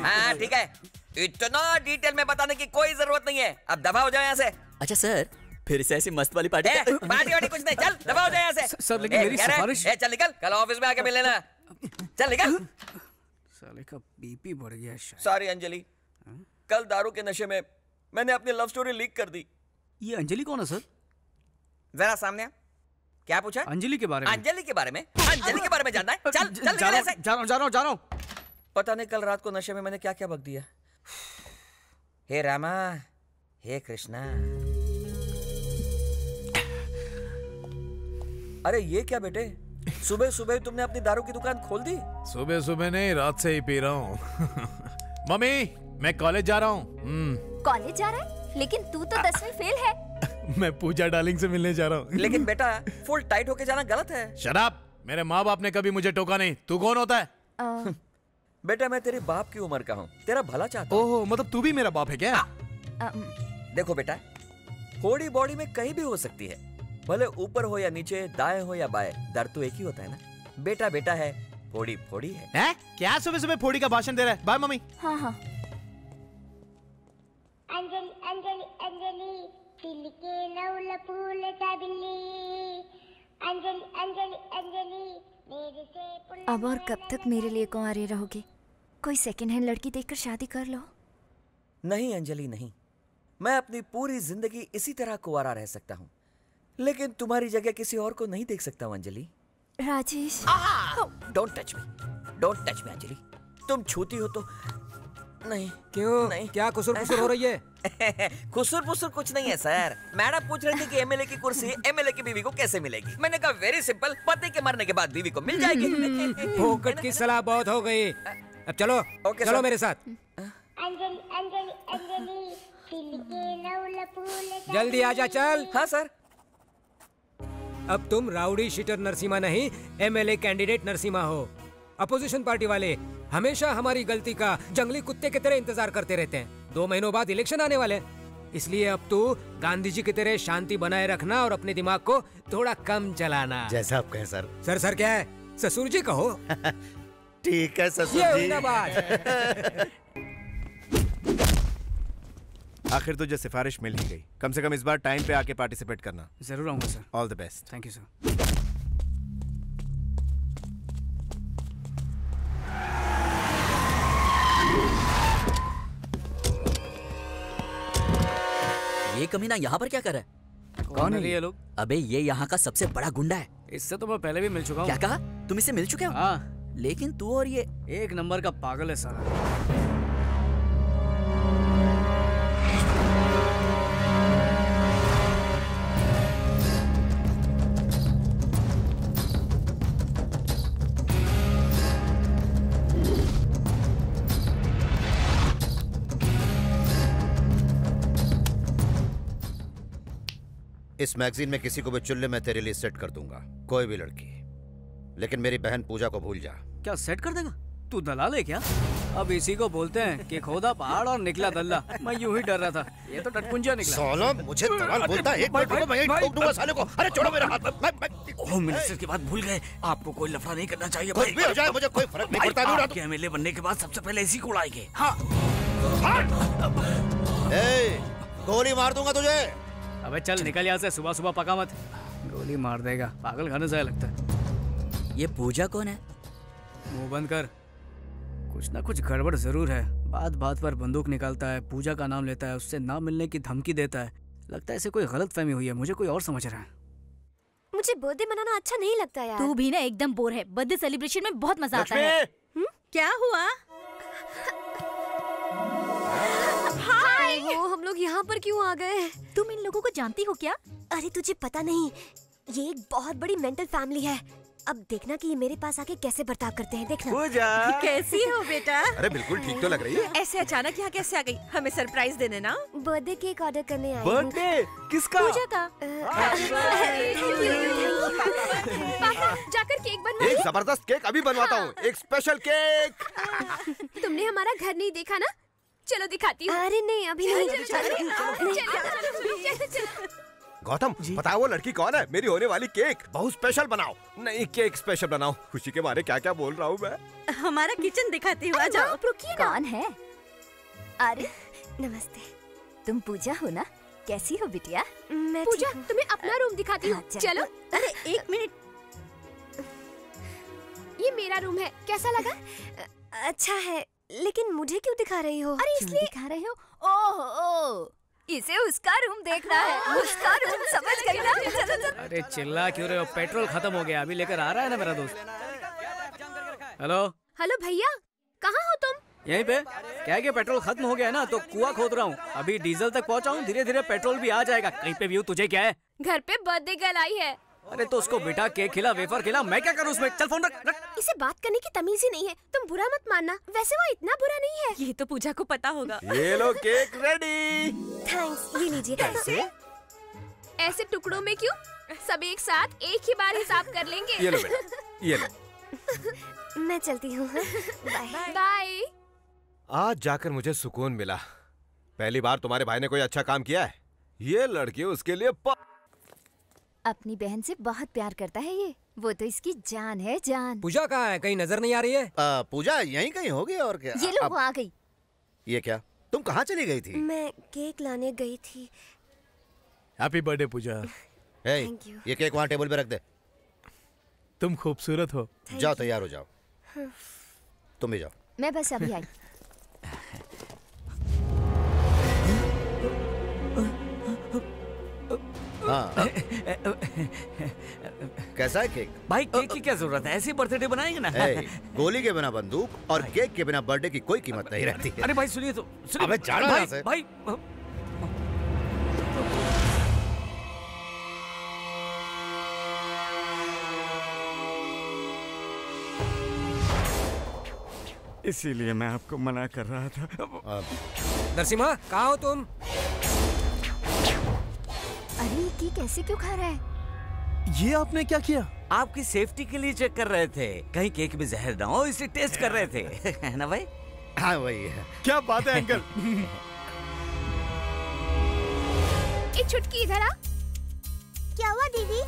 हाँ ठीक है, इतना डिटेल में बताने की कोई जरूरत नहीं है। अब दबा हो जाओ यहाँ से। अच्छा सर, फिर से ऐसी मस्त वाली पार्टी पार्टी वार्टी कुछ नहीं, चल दबा हो जाओ यहाँ से। सर लेकिन मेरी सिफारिश। चल निकल, कल ऑफिस में आके मिल लेना। चल निकल। साले का बीपी बढ़ गया शायद। सॉरी अंजलि, कल दारू के नशे में मैंने अपनी लव स्टोरी लीक कर दी। ये अंजलि कौन है सर? जरा सामने। क्या पूछा? अंजलि के बारे में। अंजलि के बारे में? अंजलि के बारे में जानना है? चल चल जा रहा हूँ। पता नहीं कल रात को नशे में मैंने क्या क्या बक दिया। हे रामा, हे कृष्णा। अरे ये क्या बेटे, सुबह सुबह तुमने अपनी दारू की दुकान खोल दी? सुबह सुबह नहीं, रात से ही पी रहा हूँ। मम्मी, मैं कॉलेज जा रहा हूँ। कॉलेज जा रहा है? लेकिन तू तो 10वीं फेल है। मैं पूजा डार्लिंग से मिलने जा रहा हूँ। लेकिन बेटा, फुल टाइट होके जाना गलत है। Shut up! मेरे माँ बाप ने कभी मुझे टोका नहीं। तू कौन होता है? बेटा मैं तेरे बाप की उम्र का हूँ, तेरा भला चाहता हूँ। ओहो, मतलब तू भी मेरा बाप है क्या? देखो बेटा, फोड़ी बॉडी में कहीं भी हो सकती है, भले ऊपर हो या नीचे, दाएं हो या बाएं, दर्द तो एक ही होता है ना। बेटा बेटा है, फोड़ी फोड़ी है। क्या सुबह सुबह फोड़ी का भाषण दे रहा है? Bye mummy. हाँ हाँ। अंजलि अंजलि अंजलि दिल के नौल फूल सा बिल्ली, अंजलि अंजलि अंजलि मेरे से। अब और कब तक मेरे लिए कुंवारे रहोगे? कोई सेकंड हैंड लड़की देखकर शादी कर लो। नहीं अंजलि नहीं, मैं अपनी पूरी जिंदगी इसी तरह कुंवारा रह सकता हूँ, लेकिन तुम्हारी जगह किसी और को नहीं देख सकता हूँ Anjali. Rajesh, don't touch me, don't touch me Anjali. तुम छूती हो तो नहीं। क्यों? नहीं। क्या कुसुर पुसुर हो रही है? कुसुर पुसुर कुछ नहीं है सर। मैडम पूछ रही थी कि एमएलए की कुर्सी एमएलए की बीवी को कैसे मिलेगी। मैंने कहा वेरी सिंपल, पति के मरने के बाद बीवी को मिल जाएगी। फोकट की सलाह बहुत हो गई, अब चलो चलो मेरे साथ। अंजलि अंजलि अंजलि दिल के नौल फूल सा। जल्दी आजा चल। हाँ सर। अब तुम राउडी शीटर नरसिम्हा नहीं, एमएलए कैंडिडेट नरसिम्हा हो। अपोजिशन पार्टी वाले हमेशा हमारी गलती का जंगली कुत्ते की तरह इंतजार करते रहते हैं। 2 महीनों बाद इलेक्शन आने वाले हैं, इसलिए अब तू गांधी जी की तरह शांति बनाए रखना और अपने दिमाग को थोड़ा कम चलाना। जैसा आप कहें सर। सर क्या है? ससुर जी कहो। ठीक है ससुर ये जी। हुई ना बात। आखिर तुझे सिफारिश मिल ही गई। कम से कम इस बार टाइम पे आके पार्टिसिपेट करना। जरूर आऊंगा sir. All the best. Thank you sir. ये कमीना यहाँ पर क्या कर रहा है? कौन है ये लोग? अबे ये यहाँ का सबसे बड़ा गुंडा है। इससे तो मैं पहले भी मिल चुका हूँ। क्या कहा? तुम इससे मिल चुके हो? हाँ। लेकिन तू और ये एक नंबर का पागल है सारा। इस मैगजीन में किसी को भी चुल्ले में तेरे लिए सेट कर दूंगा, कोई भी लड़की। लेकिन मेरी बहन पूजा को भूल जा। क्या सेट कर देगा? तू दलाल है क्या? अब इसी को बोलते हैं कि खोदा पहाड़ और निकला दल्ला। मैं यूं ही डर रहा था, ये तो टटपुंजिया निकला। साला मुझे दलाल बोलता है, एक मिनट रुको, मैं यहीं ठोक दूंगा साले को। अरे छोड़ो मेरा हाथ। होम मिनिस्टर की बात भूल गए। आपको कोई लफड़ा नहीं करना चाहिए। कुछ भी हो जाए मुझे कोई फर्क नहीं पड़ता। आपके एमएलए बनने के बाद सबसे पहले इसी को उड़ाएंगे। हाँ। गोली मार दूंगा तुझे। अबे चल निकल यहाँ से, सुबह सुबह पका मत। गोली मार देगा, पागल खाने से लगता है। ये पूजा कौन है? मुंह बंद कर, कुछ ना कुछ गड़बड़ जरूर है। बात बात पर बंदूक निकालता है, पूजा का नाम लेता है, उससे ना मिलने की धमकी देता है। लगता है इसे कोई गलत फहमी हुई है, मुझे कोई और समझ रहा है। मुझे बर्थडे मनाना अच्छा नहीं लगता यार। तू भी ना एकदम बोर है। बर्थडे सेलिब्रेशन में बहुत मजा आता है। क्या हुआ? हाय, वो हम लोग यहाँ पर क्यों आ गए? तुम इन लोगों को जानती हो क्या? अरे तुझे पता नहीं, ये एक बहुत बड़ी मेंटल फैमिली है। अब देखना कि ये मेरे पास आके कैसे बर्ताव करते हैं, देखना। पूजा कैसी हो बेटा? अरे बिल्कुल ठीक तो लग रही है। ऐसे अचानक यहाँ कैसे आ गई? हमें सरप्राइज देने ना। बर्थडे केक ऑर्डर करने आई हूँ। बर्थडे किसका? पूजा का। जाकर केक बनवा। एक जबरदस्त केक अभी बनवाता हूँ, एक स्पेशल केक। तुमने हमारा घर नहीं देखा ना? चलो दिखाती हूँ। अरे नहीं, अभी नहीं। गौतम बताओ वो लड़की कौन है? मेरी होने वाली केक बहुत स्पेशल बनाओ। नहीं, केक स्पेशल बनाओ। खुशी के बारे क्या क्या बोल रहा हूँ मैं। हमारा किचन दिखाती हूँ, आ जाओ। रुकिए ना। कौन है? अरे नमस्ते। तुम पूजा हो ना? कैसी हो बिटिया? मैं पूजा, तुम्हें अपना रूम दिखाती हूँ। चलो। अरे एक मिनट, ये मेरा रूम है, कैसा लगा? अच्छा है, लेकिन मुझे क्यों दिखा रही हो? अरे इसलिए दिखा रहे हो? ओह, इसे उसका रूम देखना है। उसका रूम, समझ गई ना? चलो चलो। अरे चिल्ला क्यों रहे हो? पेट्रोल खत्म हो गया, अभी लेकर आ रहा है ना मेरा दोस्त। हेलो हेलो भैया, कहाँ हो तुम? यहीं पे। क्या है कि पेट्रोल खत्म हो गया है ना, तो कुआं खोद रहा हूँ। अभी डीजल तक पहुँचा हूँ, धीरे धीरे पेट्रोल भी आ जाएगा। कहीं पे भी हूँ। तुझे क्या है? घर पे बर्थडे गर्ल आई है। अरे तो उसको बेटा केक खिला, वेफर खिला, मैं क्या करूँ उसमें? चल फोन रख। इसे बात करने की तमीज ही नहीं है। तुम बुरा मत मानना, वैसे वो इतना बुरा नहीं है। ये तो पूजा को पता होगा। ये लो केक रेडी। थैंक्स, ये लीजिए। कैसे? ऐसे टुकड़ों में क्यों? सब एक साथ एक ही बार हिसाब कर लेंगे। ये लो बेटा, ये लो। मैं चलती हूँ। Bye bye. आज जाकर मुझे सुकून मिला। पहली बार तुम्हारे भाई ने कोई अच्छा काम किया है। ये लड़की उसके लिए अपनी बहन से बहुत प्यार करता है ये। वो तो इसकी जान है, जान। पूजा कहाँ है? कहीं नजर नहीं आ रही है? पूजा यहीं कहीं होगी और क्या। ये लो, वो आ गई। ये क्या? तुम कहाँ चली गई थी? मैं केक लाने गई थी। Happy birthday Pooja. Thank you. ये केक वहाँ टेबल पे रख दे। तुम खूबसूरत हो। जाओ तैयार हो जाओ। तुम भी जाओ। मैं बस अभी आई। हाँ। कैसा है केक? भाई केक की क्या जरूरत है? ऐसे बर्थडे बनाएंगे ना। गोली के बिना बंदूक और केक के बिना बर्थडे की कोई कीमत नहीं रहती है। अरे भाई सुनिए तो, सुनिए। अबे जाना भाई, यहाँ से। भाई इसीलिए मैं आपको मना कर रहा था। नरसिम्हा, कहाँ हो तुम? अरे ये कैसे क्यों खा रहा है? ये आपने क्या किया? आपकी सेफ्टी के लिए चेक कर रहे थे, कहीं केक में जहर ना हो, इसलिए टेस्ट कर रहे थे। है ना भाई? हाँ वही है। क्या बात है अंकल। एक छुटकी इधर आ। क्या हुआ दीदी?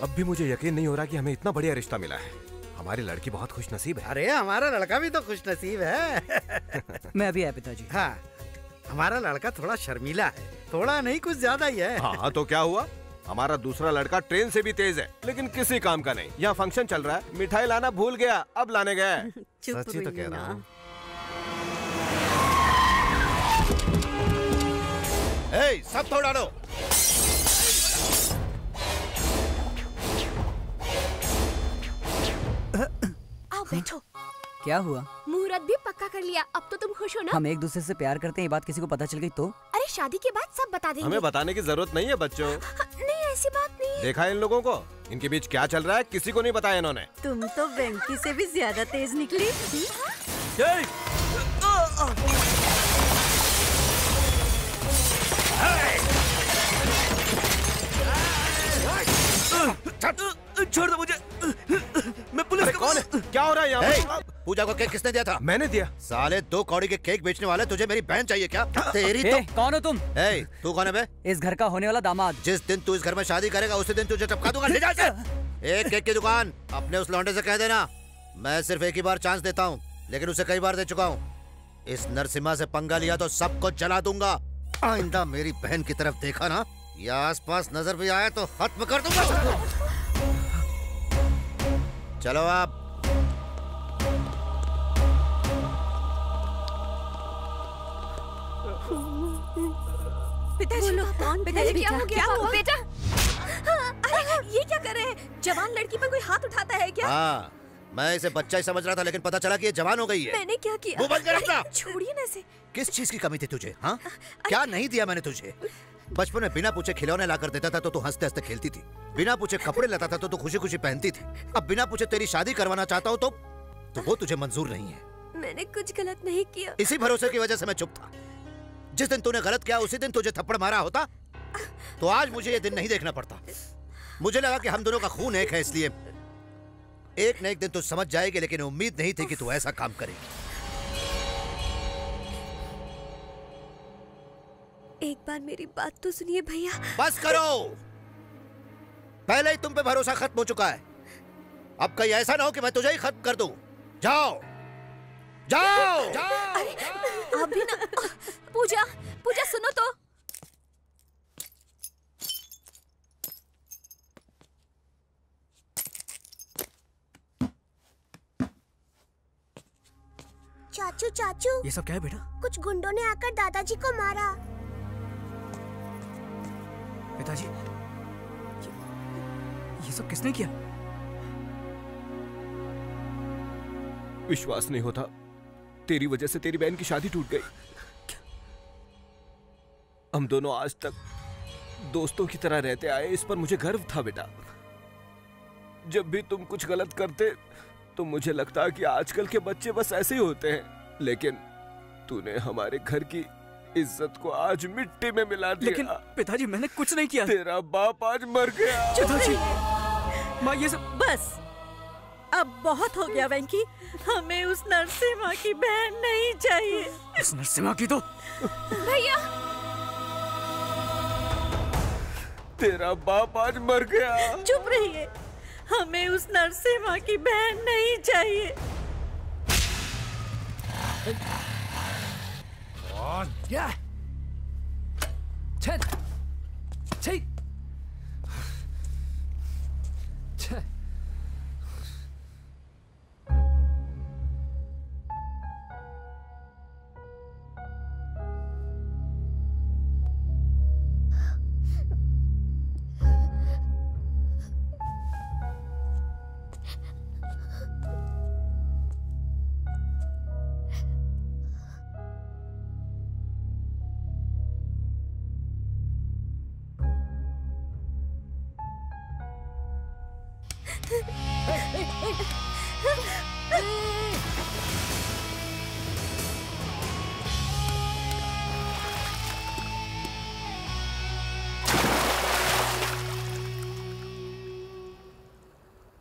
अब भी मुझे यकीन नहीं हो रहा कि हमें इतना बढ़िया रिश्ता मिला है। हमारी लड़की बहुत खुश नसीब है। अरे हमारा लड़का भी तो खुश नसीब है। मैं अभी आया पिताजी। हाँ, हमारा लड़का थोड़ा शर्मीला है, थोड़ा नहीं कुछ ज्यादा ही है। हाँ तो क्या हुआ? हमारा दूसरा लड़का ट्रेन से भी तेज है, लेकिन किसी काम का नहीं। यहाँ फंक्शन चल रहा है, मिठाई लाना भूल गया, अब लाने गया। सच्ची तो कह रहा हूँ। सब तोड़ डालो। आओ बैठो। क्या हुआ? मुहूर्त भी पक्का कर लिया, अब तो तुम खुश हो ना? हम एक दूसरे से प्यार करते हैं, ये बात किसी को पता चल गई तो? अरे शादी के बाद सब बता देंगे। हमें बताने की जरूरत नहीं है बच्चों। नहीं ऐसी बात नहीं है। देखा इन लोगों को, इनके बीच क्या चल रहा है किसी को नहीं बताया इन्होंने। तुम तो वेंकी से भी ज्यादा तेज निकली। छोड़ दो मुझे, मैं पुलिस अरे कौन है? क्या हो रहा है यहाँ? पूजा को केक किसने दिया था? मैंने दिया। साले 2 कौड़ी के केक बेचने वाले, तुझे मेरी बहन चाहिए क्या? तेरी तो। कौन हो तुम? तू कौन है बे? इस घर का होने वाला दामाद। जिस दिन तू इस घर में शादी करेगा उसी दिन तुझे टपका दूंगा। ले जा इसे। एक केक की दुकान अपने उस लौंडे से कह देना, मैं सिर्फ एक ही बार चांस देता हूँ, लेकिन उसे कई बार दे चुका हूँ। इस नरसिम्हा से पंगा लिया तो सबको जला दूंगा। आइंदा मेरी बहन की तरफ देखा ना या आसपास नजर भी आया तो खत्म कर दूंगा। चलो आप। पिताजी, पिताजी क्या हो गया? बेटा, अरे ये क्या कर रहे हैं? जवान लड़की पर कोई हाथ उठाता है क्या? हाँ, मैं इसे बच्चा ही समझ रहा था, लेकिन पता चला कि ये जवान हो गई है। मैंने क्या किया? वो बंद कर अपना। छोड़िए ना इसे। किस चीज की कमी थी तुझे? हाँ, क्या नहीं दिया मैंने तुझे? बचपन में बिना पूछे खिलौने ला कर देता था तो तू हंसते हंसते खेलती थी, बिना पूछे कपड़े लाता था तो तू खुशी खुशी पहनती थी। अब बिना पूछे तेरी शादी करवाना चाहता हूँ तो वो तुझे मंजूर नहीं है। मैंने कुछ गलत नहीं किया। इसी भरोसे की वजह से मैं चुप था। जिस दिन तूने गलत किया उसी दिन तुझे थप्पड़ मारा होता तो आज मुझे ये दिन नहीं देखना पड़ता। मुझे लगा कि हम दोनों का खून एक है, इसलिए एक न एक दिन तू समझ जाएगी, लेकिन उम्मीद नहीं थी कि तू ऐसा काम करेगी। एक बार मेरी बात तो सुनिए भैया। बस करो, पहले ही तुम पे भरोसा खत्म हो चुका है। अब कहीं ऐसा ना हो कि मैं तुझे ही खत्म कर दूं। जाओ जाओ, जाओ। अरे अभी ना। पूजा, पूजा सुनो तो। चाचू चाचू, ये सब क्या है बेटा? कुछ गुंडों ने आकर दादाजी को मारा। पिताजी, ये सब किसने किया? विश्वास नहीं होता, तेरी वजह से तेरी बहन की शादी टूट गई। हम दोनों आज तक दोस्तों की तरह रहते आए, इस पर मुझे गर्व था बेटा। जब भी तुम कुछ गलत करते तो मुझे लगता कि आजकल के बच्चे बस ऐसे ही होते हैं, लेकिन तूने हमारे घर की इज्जत को आज मिट्टी में मिला दिया। लेकिन पिताजी मैंने कुछ नहीं किया। तेरा बाप आज मर गया। पिताजी, माँ ये सब बस अब बहुत हो गया वेंकी। हमें उस नरसिम्हा की बहन नहीं चाहिए। उस नरसिम्हा की तो भैया, तेरा बाप आज मर गया। चुप रहिए, हमें उस नरसिम्हा की बहन नहीं चाहिए।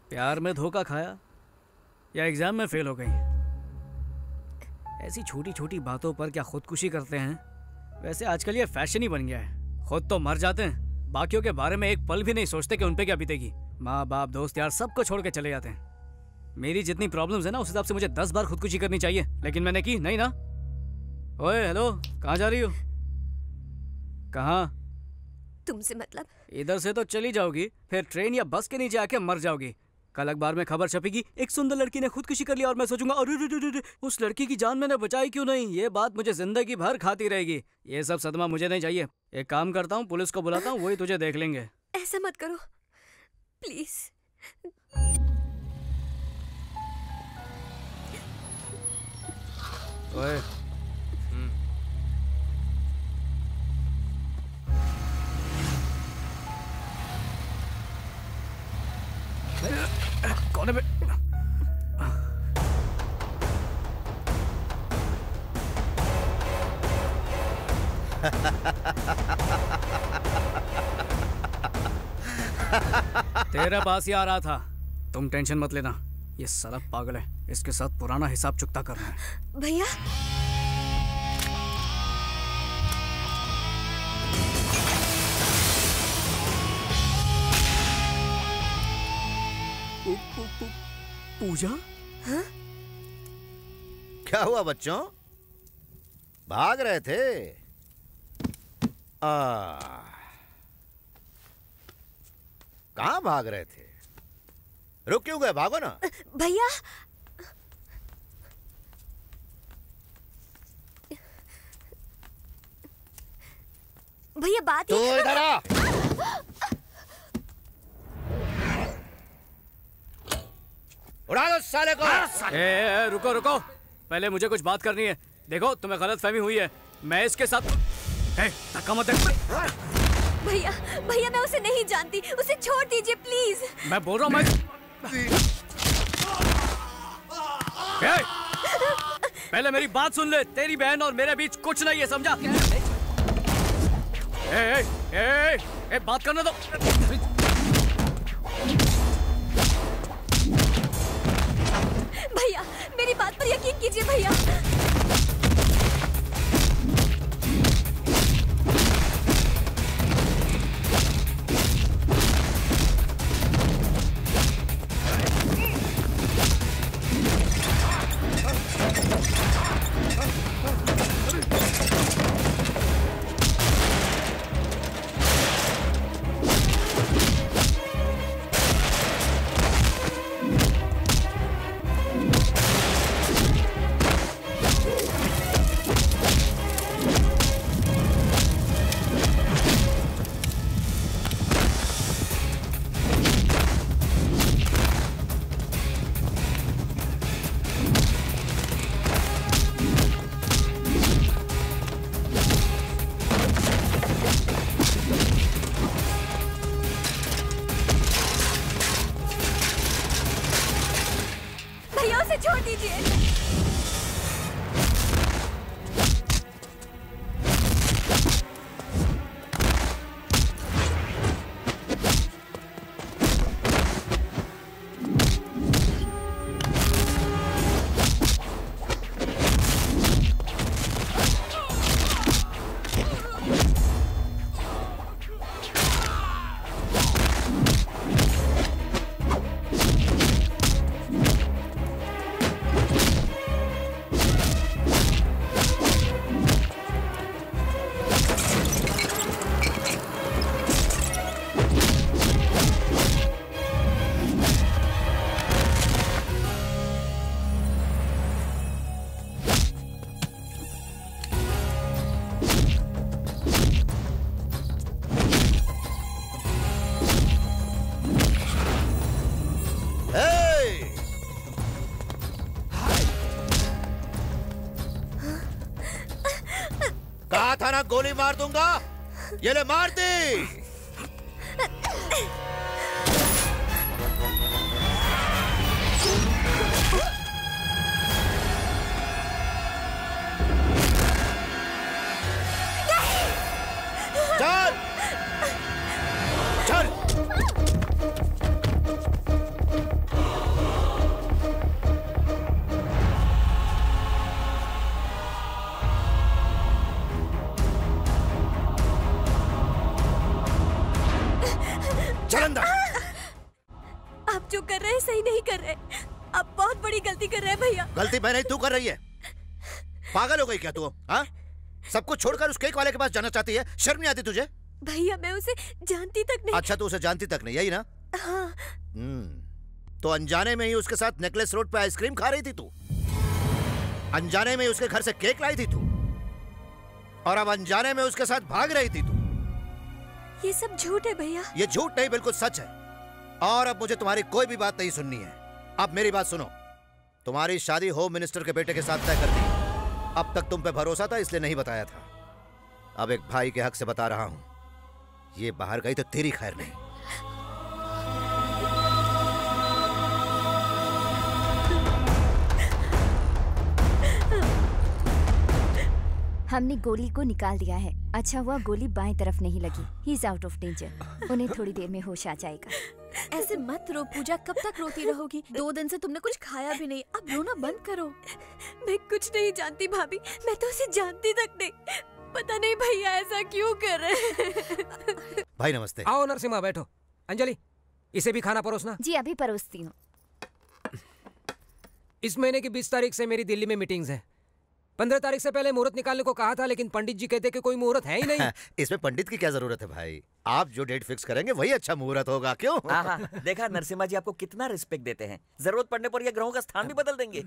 प्यार में धोखा खाया या एग्जाम में फेल हो गई? ऐसी छोटी छोटी बातों पर क्या खुदकुशी करते हैं? वैसे आजकल ये फैशन ही बन गया है। खुद तो मर जाते हैं, बाकियों के बारे में एक पल भी नहीं सोचते कि उन पे क्या बीतेगी। माँ बाप दोस्त यार सबको छोड़ के चले जाते हैं। मेरी जितनी प्रॉब्लम्स है ना, उस हिसाब से मुझे 10 बार खुदकुशी करनी चाहिए, लेकिन मैंने की नहीं ना। ओए हेलो, कहाँ जा रही हो? कहाँ? तुमसे मतलब? इधर से तो चली जाओगी, फिर ट्रेन या बस के नीचे आके मर जाओगी। कल अखबार में खबर छपेगी, एक सुंदर लड़की ने खुदकुशी कर लिया, और मैं सोचूंगा अरे उस लड़की की जान मैंने बचाई क्यों नहीं। ये बात मुझे जिंदगी भर खाती रहेगी। ये सब सदमा मुझे नहीं चाहिए। एक काम करता हूँ, पुलिस को बुलाता हूँ, वही तुझे देख लेंगे। ऐसा मत करो प्लीज। ओए कौन है बे? तेरे पास ही आ रहा था। तुम टेंशन मत लेना, ये साला पागल है, इसके साथ पुराना हिसाब चुकता करना है। भैया पूजा? हाँ? क्या हुआ बच्चों, भाग रहे थे? कहाँ भाग रहे थे? रुक क्यों गए? भागो ना। भैया भैया बात तो इधर आ। उड़ा दो साले को। रुको रुको, पहले मुझे कुछ बात करनी है। देखो तुम्हें गलत फहमी हुई है, मैं इसके साथ धक्का मत दे। भैया भैया मैं उसे नहीं जानती, उसे छोड़ दीजिए प्लीज। मैं बोल रहा हूँ पहले मेरी बात सुन ले। तेरी बहन और मेरे बीच कुछ नहीं है, समझा? बात करने दो। भैया मेरी बात पर यकीन कीजिए भैया। था ना गोली मार दूंगा। ये ले मार दी। चल चल। चल अंदर। आप जो कर रहे हैं सही नहीं कर रहे। आप बहुत बड़ी गलती कर रहे हैं भैया। गलती मैं नहीं, तू कर रही है। पागल हो गई क्या तू? हाँ, सब कुछ छोड़कर उस केक वाले के पास जाना चाहती है? शर्म नहीं आती तुझे? भैया मैं उसे जानती तक नहीं। अच्छा, तू उसे जानती तक नहीं, यही ना? हाँ। तो अनजाने में ही उसके साथ नेकलेस रोड पे आइसक्रीम खा रही थी तू। अनजाने में उसके घर से केक लाई थी तू, और अब अनजाने में उसके साथ भाग रही थी तू। ये सब झूठ है भैया। ये झूठ नहीं, बिल्कुल सच है। और अब मुझे तुम्हारी कोई भी बात नहीं सुननी है। अब मेरी बात सुनो। तुम्हारी शादी होम मिनिस्टर के बेटे के साथ तय कर दी। अब तक तुम पे भरोसा था इसलिए नहीं बताया था। अब एक भाई के हक से बता रहा हूं, ये बाहर गई तो तेरी खैर नहीं। हमने गोली को निकाल दिया है। अच्छा हुआ गोली बाएं तरफ नहीं लगी। He is out of danger. उन्हें थोड़ी देर में होश आ जाएगा। ऐसे मत रो पूजा, कब तक रोती रहोगी? 2 दिन से तुमने कुछ खाया भी नहीं। अब रोना बंद करो। मैं कुछ नहीं जानती भाभी, मैं तो उसे जानती तक नहीं। पता नहीं भैया ऐसा क्यों कर रहे हैं। भाई नमस्ते। आओ नरसिम्हा, बैठो। अंजलि, इसे भी खाना परोसना। जी अभी परोसती हूँ। इस महीने की 20 तारीख से मेरी दिल्ली में मीटिंग्स है। 15 तारीख से पहले मुहूर्त निकालने को कहा था, लेकिन पंडित जी कहते कि कोई मुहूर्त है ही नहीं। इसमें पंडित की क्या जरूरत है भाई? आप जो डेट फिक्स करेंगे वही अच्छा मुहूर्त होगा, क्यों? देखा नरसिम्हा जी आपको कितना रिस्पेक्ट देते हैं। जरूरत पड़ने पर ये ग्रहों का स्थान भी बदल देंगे।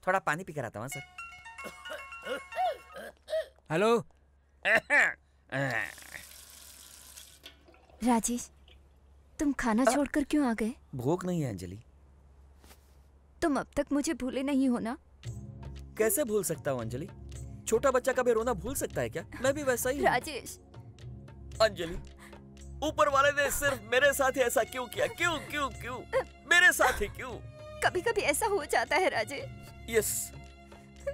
थोड़ा पानी पी कर आता हूँ सर। हेलो राजेश, तुम खाना छोड़कर क्यों आ गए? भूख नहीं है अंजलि। तुम अब तक मुझे भूले नहीं हो ना? कैसे भूल सकता हूँ अंजलि? छोटा बच्चा कभी रोना भूल सकता है क्या? मैं भी वैसा ही हूँ। राजेश। अंजलि, ऊपर वाले ने सिर्फ मेरे साथ ही ऐसा क्यों किया? क्यों क्यों क्यों मेरे साथ ही क्यों? कभी कभी ऐसा हो जाता है राजेश। यस,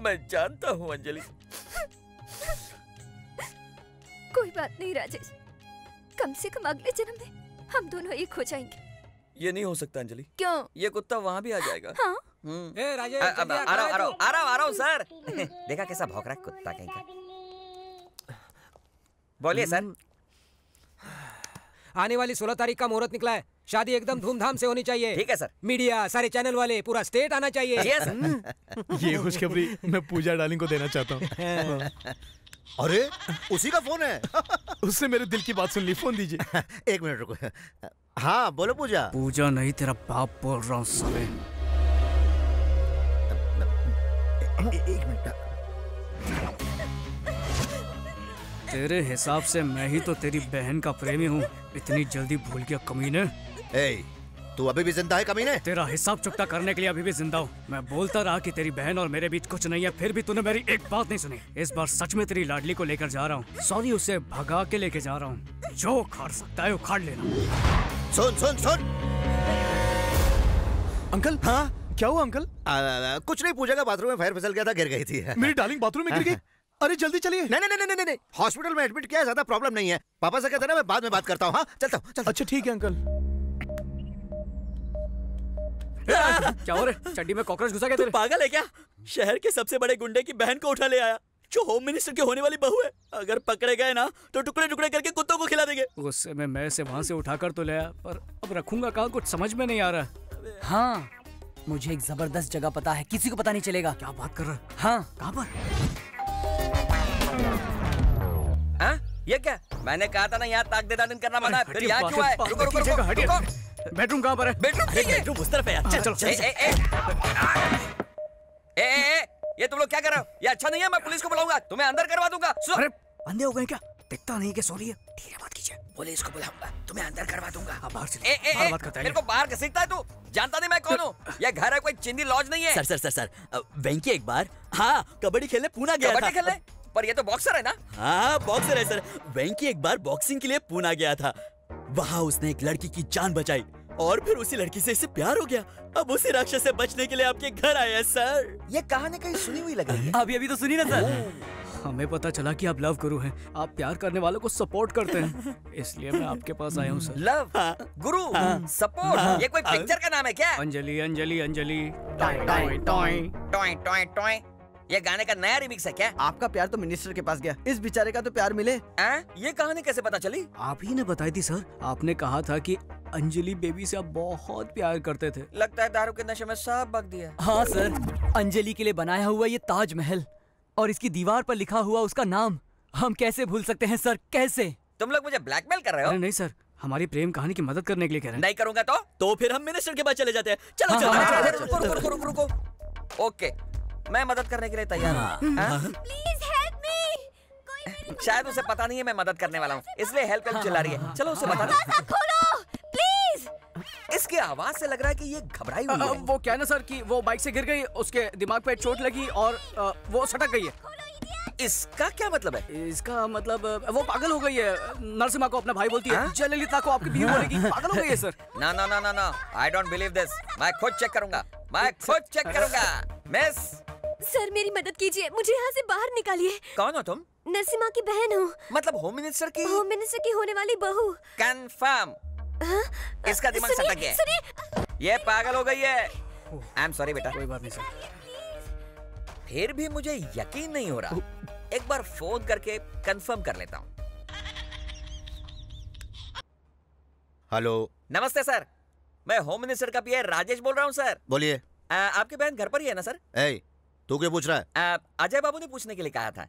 मैं जानता हूँ अंजलि। कोई बात नहीं राजेश, कम से कम अगले जन्म में हम दोनों एक हो जाएंगे। ये नहीं हो सकता अंजलि। क्यों? ये कुत्ता वहाँ भी आ जाएगा। हाँ? ए राजेश, आ रहा हूँ सर। देखा कैसा भौंक रहा है कुत्ता कहीं का। बोलिए सर। आने वाली 16 तारीख का मुहूर्त निकला है। शादी एकदम धूमधाम से होनी चाहिए। ठीक है सर। मीडिया, सारे चैनल वाले, पूरा स्टेट आना चाहिए। ये खुशखबरी मैं पूजा डार्लिंग को देना चाहता हूँ। अरे उसी का फोन है। उससे मेरे दिल की बात सुन ली। फोन दीजिए। 1 मिनट रुको। हाँ बोलो पूजा। पूजा नहीं, तेरा बाप बोल रहा हूँ साले। 1 मिनट। तेरे हिसाब से मैं ही तो तेरी बहन का प्रेमी हूँ। इतनी जल्दी भूल गया कमीने। तू अभी भी जिंदा है कमीने? तेरा हिसाब चुकता करने के लिए अभी भी जिंदा हूँ। मैं बोलता रहा कि तेरी बहन और मेरे बीच कुछ नहीं है, फिर भी तूने मेरी एक बात नहीं सुनी। इस बार सच में तेरी लाडली को लेकर जा रहा हूँ। सॉरी, उसे भगा के लेके जा रहा हूँ। जो उखाड़ सकता है उखाड़ लेना। सुन सुन सुन। अंकल। हाँ क्या हुआ अंकल? कुछ नहीं, पूजा का बाथरूम में फायर फिसल गया था, गिर गई थी। मेरी डार्लिंग बाथरूम में गिर गई? अरे जल्दी चलिए। नहीं, हॉस्पिटल में एडमिट किया है, ज्यादा प्रॉब्लम नहीं है। पापा से कहते ना मैं बाद में बात करता हूँ। हाँ चलता हूँ। अच्छा ठीक है अंकल। क्या हो रहा है? चड्डी में कॉकरोच घुसा गया तेरे? पागल है क्या? शहर के सबसे बड़े गुंडे की बहन को उठा ले आया, जो होम मिनिस्टर की होने वाली बहू है। अगर पकड़े गए ना तो टुकड़े टुकड़े करके कुत्तों को खिला देंगे। गुस्से में मैं से वहाँ से उठाकर तो ले आया, पर अब रखूंगा कहाँ, कुछ समझ में नहीं आ रहा। हाँ, मुझे एक जबरदस्त जगह पता है, किसी को पता नहीं चलेगा। क्या बात कर रहा है? हाँ। कहाँ पर? हाँ? ये क्या? मैंने कहा था ना यहाँ ताक दे दान करना मना है। फिर यहाँ क्यों आए? रुको रुको रुको। बेडरूम कहाँ पर है? बेडरूम उस तरफ है यार। चलो चलो। ये तुम लोग क्या कर रहे हो? ये अच्छा नहीं है, मैं पुलिस को बुलाऊंगा, तुम्हें अंदर करवा दूंगा। अरे अंधे हो गए क्या? दिखता नहीं कि सो रही है। धीरे बात कीजिए। पुलिस को बुलाऊंगा, तुम्हें अंदर करवा दूंगा। बाहर से बात करता है। मेरे को बाहर घसीटता है तू? जानता नहीं मैं कौन हूँ? ये घर है, कोई चिंदी लॉज नहीं है। सर वेंकी एक बार हाँ कबड्डी खेलने पुणे गया था। कबड्डी खेलने? पर ये तो बॉक्सर है ना? हाँ बॉक्सर है सर। वेंकी एक बार बॉक्सिंग के लिए पुणे गया था। वहाँ उसने एक लड़की की जान बचाई और फिर उसी लड़की से इसे प्यार हो गया। अब उसी राक्षस से बचने के लिए आपके घर आए हैं सर। ये कहानी कहीं सुनी हुई लग रही है। अभी तो सुनी ना सर। हमें पता चला कि आप लव गुरु हैं। आप प्यार करने वालों को सपोर्ट करते हैं, इसलिए मैं आपके पास आया हूँ सर। लव गुरु सपोर्ट, ये कोई पिक्चर का नाम है क्या? Anjali Anjali Anjali toy toy toy toy toy toy. ये गाने का नया रिमिक्स है क्या? आपका प्यार तो मिनिस्टर के पास गया, इस बेचारे का तो प्यार मिले। ये कहानी कैसे पता चली? आप ही ने बताई थी सर। आपने कहा था कि अंजलि बेबी से आप बहुत प्यार करते थे। लगता है दारू के नशे में सब बक दिया। हाँ सर, अंजलि के लिए बनाया हुआ ये ताजमहल और इसकी दीवार पर लिखा हुआ उसका नाम हम कैसे भूल सकते हैं सर, कैसे? तुम लोग मुझे ब्लैकमेल कर रहे हो? अरे नहीं सर, हमारी प्रेम कहानी की मदद करने के लिए कह रहे हैं। नहीं करूंगा तो फिर हम मिनिस्टर के पास चले जाते हैं। चलो चलो। रुको। ओके, मैं मदद करने के लिए तैयार हूँ। Please help me. शायद उसे पता नहीं है मैं मदद करने वाला हूँ, इसलिए हेल्प चिल्ला रही है। चलो उसे बता दो। खोलो प्लीज। इसकी आवाज से लग रहा है कि ये घबराई हुई है। वो क्या ना सर कि वो बाइक से गिर गई, उसके दिमाग पे चोट लगी और वो सटक गई है। इसका क्या मतलब है? इसका मतलब वो पागल हो गई है। नरसिम्हा को अपना भाई बोलती है, जयललिता को आपकी बीवी बोलेगी। पागल हो गई है सर। ना, आई डोंट बिलीव दिस। मैं खुद चेक करूंगा। मिस सर मेरी मदद कीजिए, मुझे यहाँ से बाहर निकालिए। कौन हो तुम? नरसिम्हा की बहन हूँ। मतलब होम मिनिस्टर की? होम मिनिस्टर की होने वाली बहू। कंफर्म। इसका दिमाग सटक गया है। ये पागल हो गई है। आई एम सॉरी बेटा। कोई बात नहीं सर। फिर भी मुझे यकीन नहीं हो रहा। एक बार फोन करके कंफर्म कर लेता हूँ। हेलो। नमस्ते सर, मैं होम मिनिस्टर का पीए राजेश बोल रहा हूँ सर। बोलिए। आपकी बहन घर पर ही है ना सर? तू क्यों पूछ रहा है? अजय बाबू ने पूछने के लिए कहा था।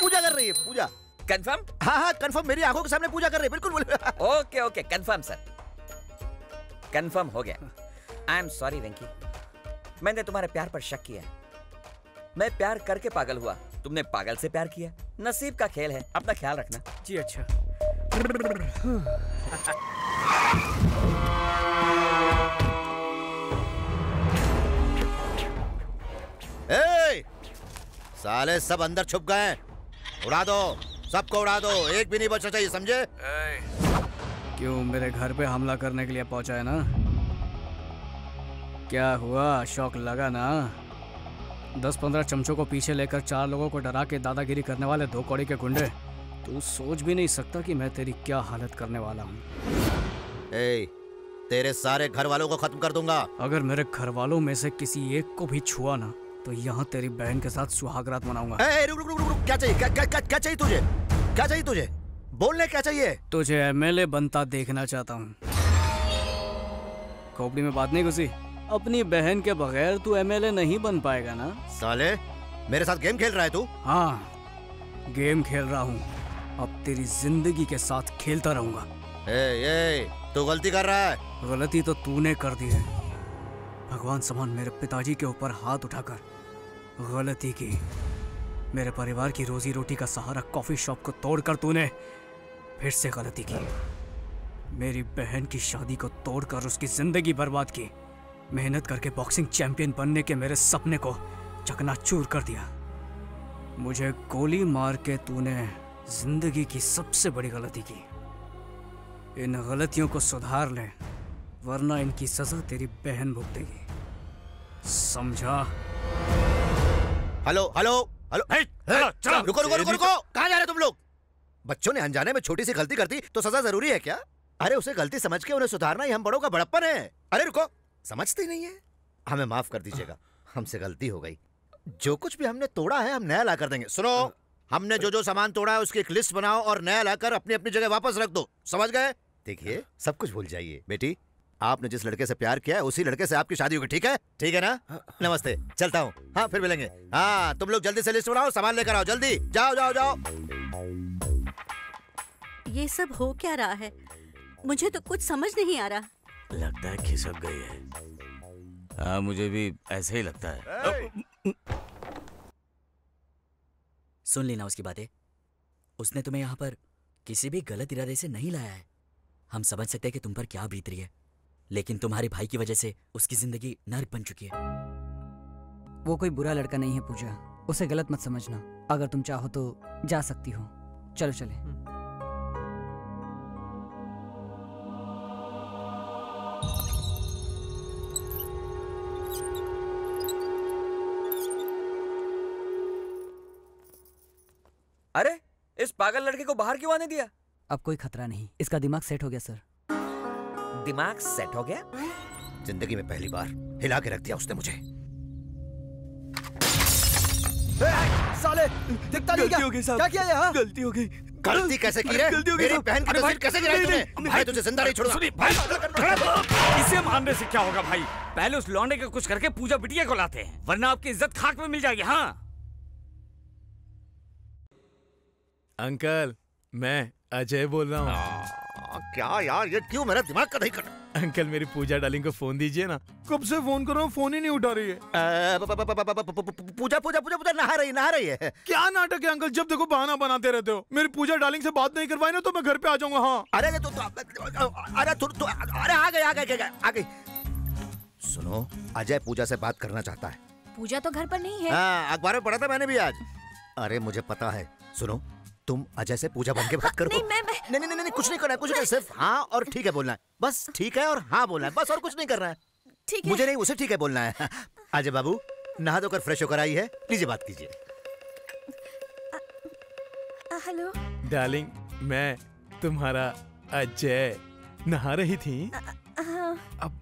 पूजा कर रही है, पूजा। कंफर्म? हाँ कंफर्म, मेरी आंखों के सामने पूजा कर रही है। बिल्कुल। ओके कंफर्म सर, कंफर्म हो गया। आई एम सॉरी वेंकी, मैंने तुम्हारे प्यार पर शक किया। मैं प्यार करके पागल हुआ, तुमने पागल से प्यार किया। नसीब का खेल है, अपना ख्याल रखना। जी अच्छा। साले सब अंदर छुप गए हैं। उड़ा दो, सबको उड़ा दो, एक भी नहीं बचना चाहिए, समझे? क्यों मेरे घर पे हमला करने के लिए पहुंचा है ना? क्या हुआ, शौक लगा ना? 10-15 चमचों को पीछे लेकर 4 लोगों को डरा के दादागिरी करने वाले 2 कौड़ी के गुंडे। तू सोच भी नहीं सकता कि मैं तेरी क्या हालत करने वाला हूँ। तेरे सारे घर वालों को खत्म कर दूंगा। अगर मेरे घर वालों में से किसी एक को भी छुआ ना तो यहाँ तेरी बहन के साथ सुहागरात मनाऊंगा। रुक, क्या चाहिए? क्या चाहिए तुझे? क्या चाहिए तुझे? बोलने क्या चाहिए? तुझे एमएलए बनता देखना चाहता हूँ। खोपड़ी में बात नहीं घुसी? अपनी बहन के बगैर तू एमएलए नहीं बन पाएगा ना? साले मेरे साथ गेम खेल रहा है तू? हाँ गेम खेल रहा हूँ, अब तेरी जिंदगी के साथ खेलता रहूंगा। तू गलती कर रहा है। गलती तो तूने कर दी है। भगवान समान मेरे पिताजी के ऊपर हाथ उठाकर गलती की। मेरे परिवार की रोजी रोटी का सहारा कॉफी शॉप को तोड़कर तूने फिर से गलती की। मेरी बहन की शादी को तोड़कर उसकी जिंदगी बर्बाद की। मेहनत करके बॉक्सिंग चैंपियन बनने के मेरे सपने को चकनाचूर कर दिया। मुझे गोली मार के तूने जिंदगी की सबसे बड़ी गलती की। इन गलतियों को सुधार ले, वरना इनकी सजा तेरी बहन भुगतेगी, समझा? हेलो। रुको, कहाँ जा रहे तुम लोग? बच्चों ने अनजाने में छोटी सी गलती करती तो सजा जरूरी है क्या? अरे उसे गलती समझ के उन्हें सुधारना ही हम बड़ों का बड़प्पन है। अरे रुको, समझते नहीं है। हमें माफ कर दीजिएगा, हमसे गलती हो गई। जो कुछ भी हमने तोड़ा है हम नया ला कर देंगे। सुनो, हमने जो सामान तोड़ा है उसकी एक लिस्ट बनाओ और नया लाकर अपनी अपनी जगह वापस रख दो, समझ गए? देखिए, सब कुछ भूल जाइए। बेटी, आपने जिस लड़के से प्यार किया है उसी लड़के से आपकी शादी होगी, ठीक है? ठीक है ना? नमस्ते, चलता हूँ। हाँ फिर मिलेंगे। हाँ तुम लोग जल्दी से लिस्ट बनाओ, सामान लेकर आओ, जल्दी जाओ। ये सब हो क्या रहा है? मुझे तो कुछ समझ नहीं आ रहा। लगता है खिसक गई है। हाँ मुझे भी ऐसे ही लगता है। सुन लेना उसकी बातें। उसने तुम्हें यहाँ पर किसी भी गलत इरादे से नहीं लाया है। हम समझ सकते हैं कि तुम पर क्या बीत रही है, लेकिन तुम्हारे भाई की वजह से उसकी जिंदगी नर्क बन चुकी है। वो कोई बुरा लड़का नहीं है पूजा, उसे गलत मत समझना। अगर तुम चाहो तो जा सकती हो। चलो चले। अरे इस पागल लड़के को बाहर क्यों आने दिया? अब कोई खतरा नहीं, इसका दिमाग सेट हो गया सर। दिमाग सेट हो गया? जिंदगी में पहली बार हिला के रख दिया उसने मुझे। साले दिखता नहीं क्या? क्या किया यहाँ? गलती हो गई। गलती कैसे की रे? मेरी बहन की तस्वीर कैसे गिराई तूने? भाई तुझे जिंदा नहीं छोड़ूंगा। इसे मारने से क्या होगा भाई? पहले उस लौंडे का कुछ करके पूजा बिटिया को लाते हैं, वरना आपकी इज्जत खाक में मिल जाएगी। हाँ अंकल, मैं अजय बोल रहा हूँ। क्या यार, ये क्यों मेरा दिमाग का नहीं कर? अंकल मेरी पूजा डार्लिंग को फोन दीजिए ना। कब से फोन कर रहा हूँ, फोन ही नहीं उठा रही है। पूजा पूजा पूजा पूजा नहा रही है। क्या नाटक है अंकल, जब देखो बहाना बनाते रहते हो। मेरी पूजा डार्लिंग से बात नहीं करवाई ना तो मैं घर पे आ जाऊंगा। हाँ अरे अरे आ गई। सुनो, अजय पूजा से बात करना चाहता है। पूजा तो घर पर नहीं है। हाँ, अखबार में पढ़ा था मैंने भी आज। अरे मुझे पता है। सुनो, तुम अजय से पूजा बन के बात करो। नहीं, कुछ नहीं करना है, कुछ नहीं, सिर्फ हाँ और ठीक है बोलना है। बस ठीक है और हाँ बोलना है, बस, और कुछ नहीं करना है। ठीक है। मुझे नहीं, उसे ठीक है बोलना है। अजय बाबू नहा धोकर फ्रेश होकर आई है, लीजिए बात कीजिए। हेलो डार्लिंग, मैं तुम्हारा अजय। नहा रही थी? अब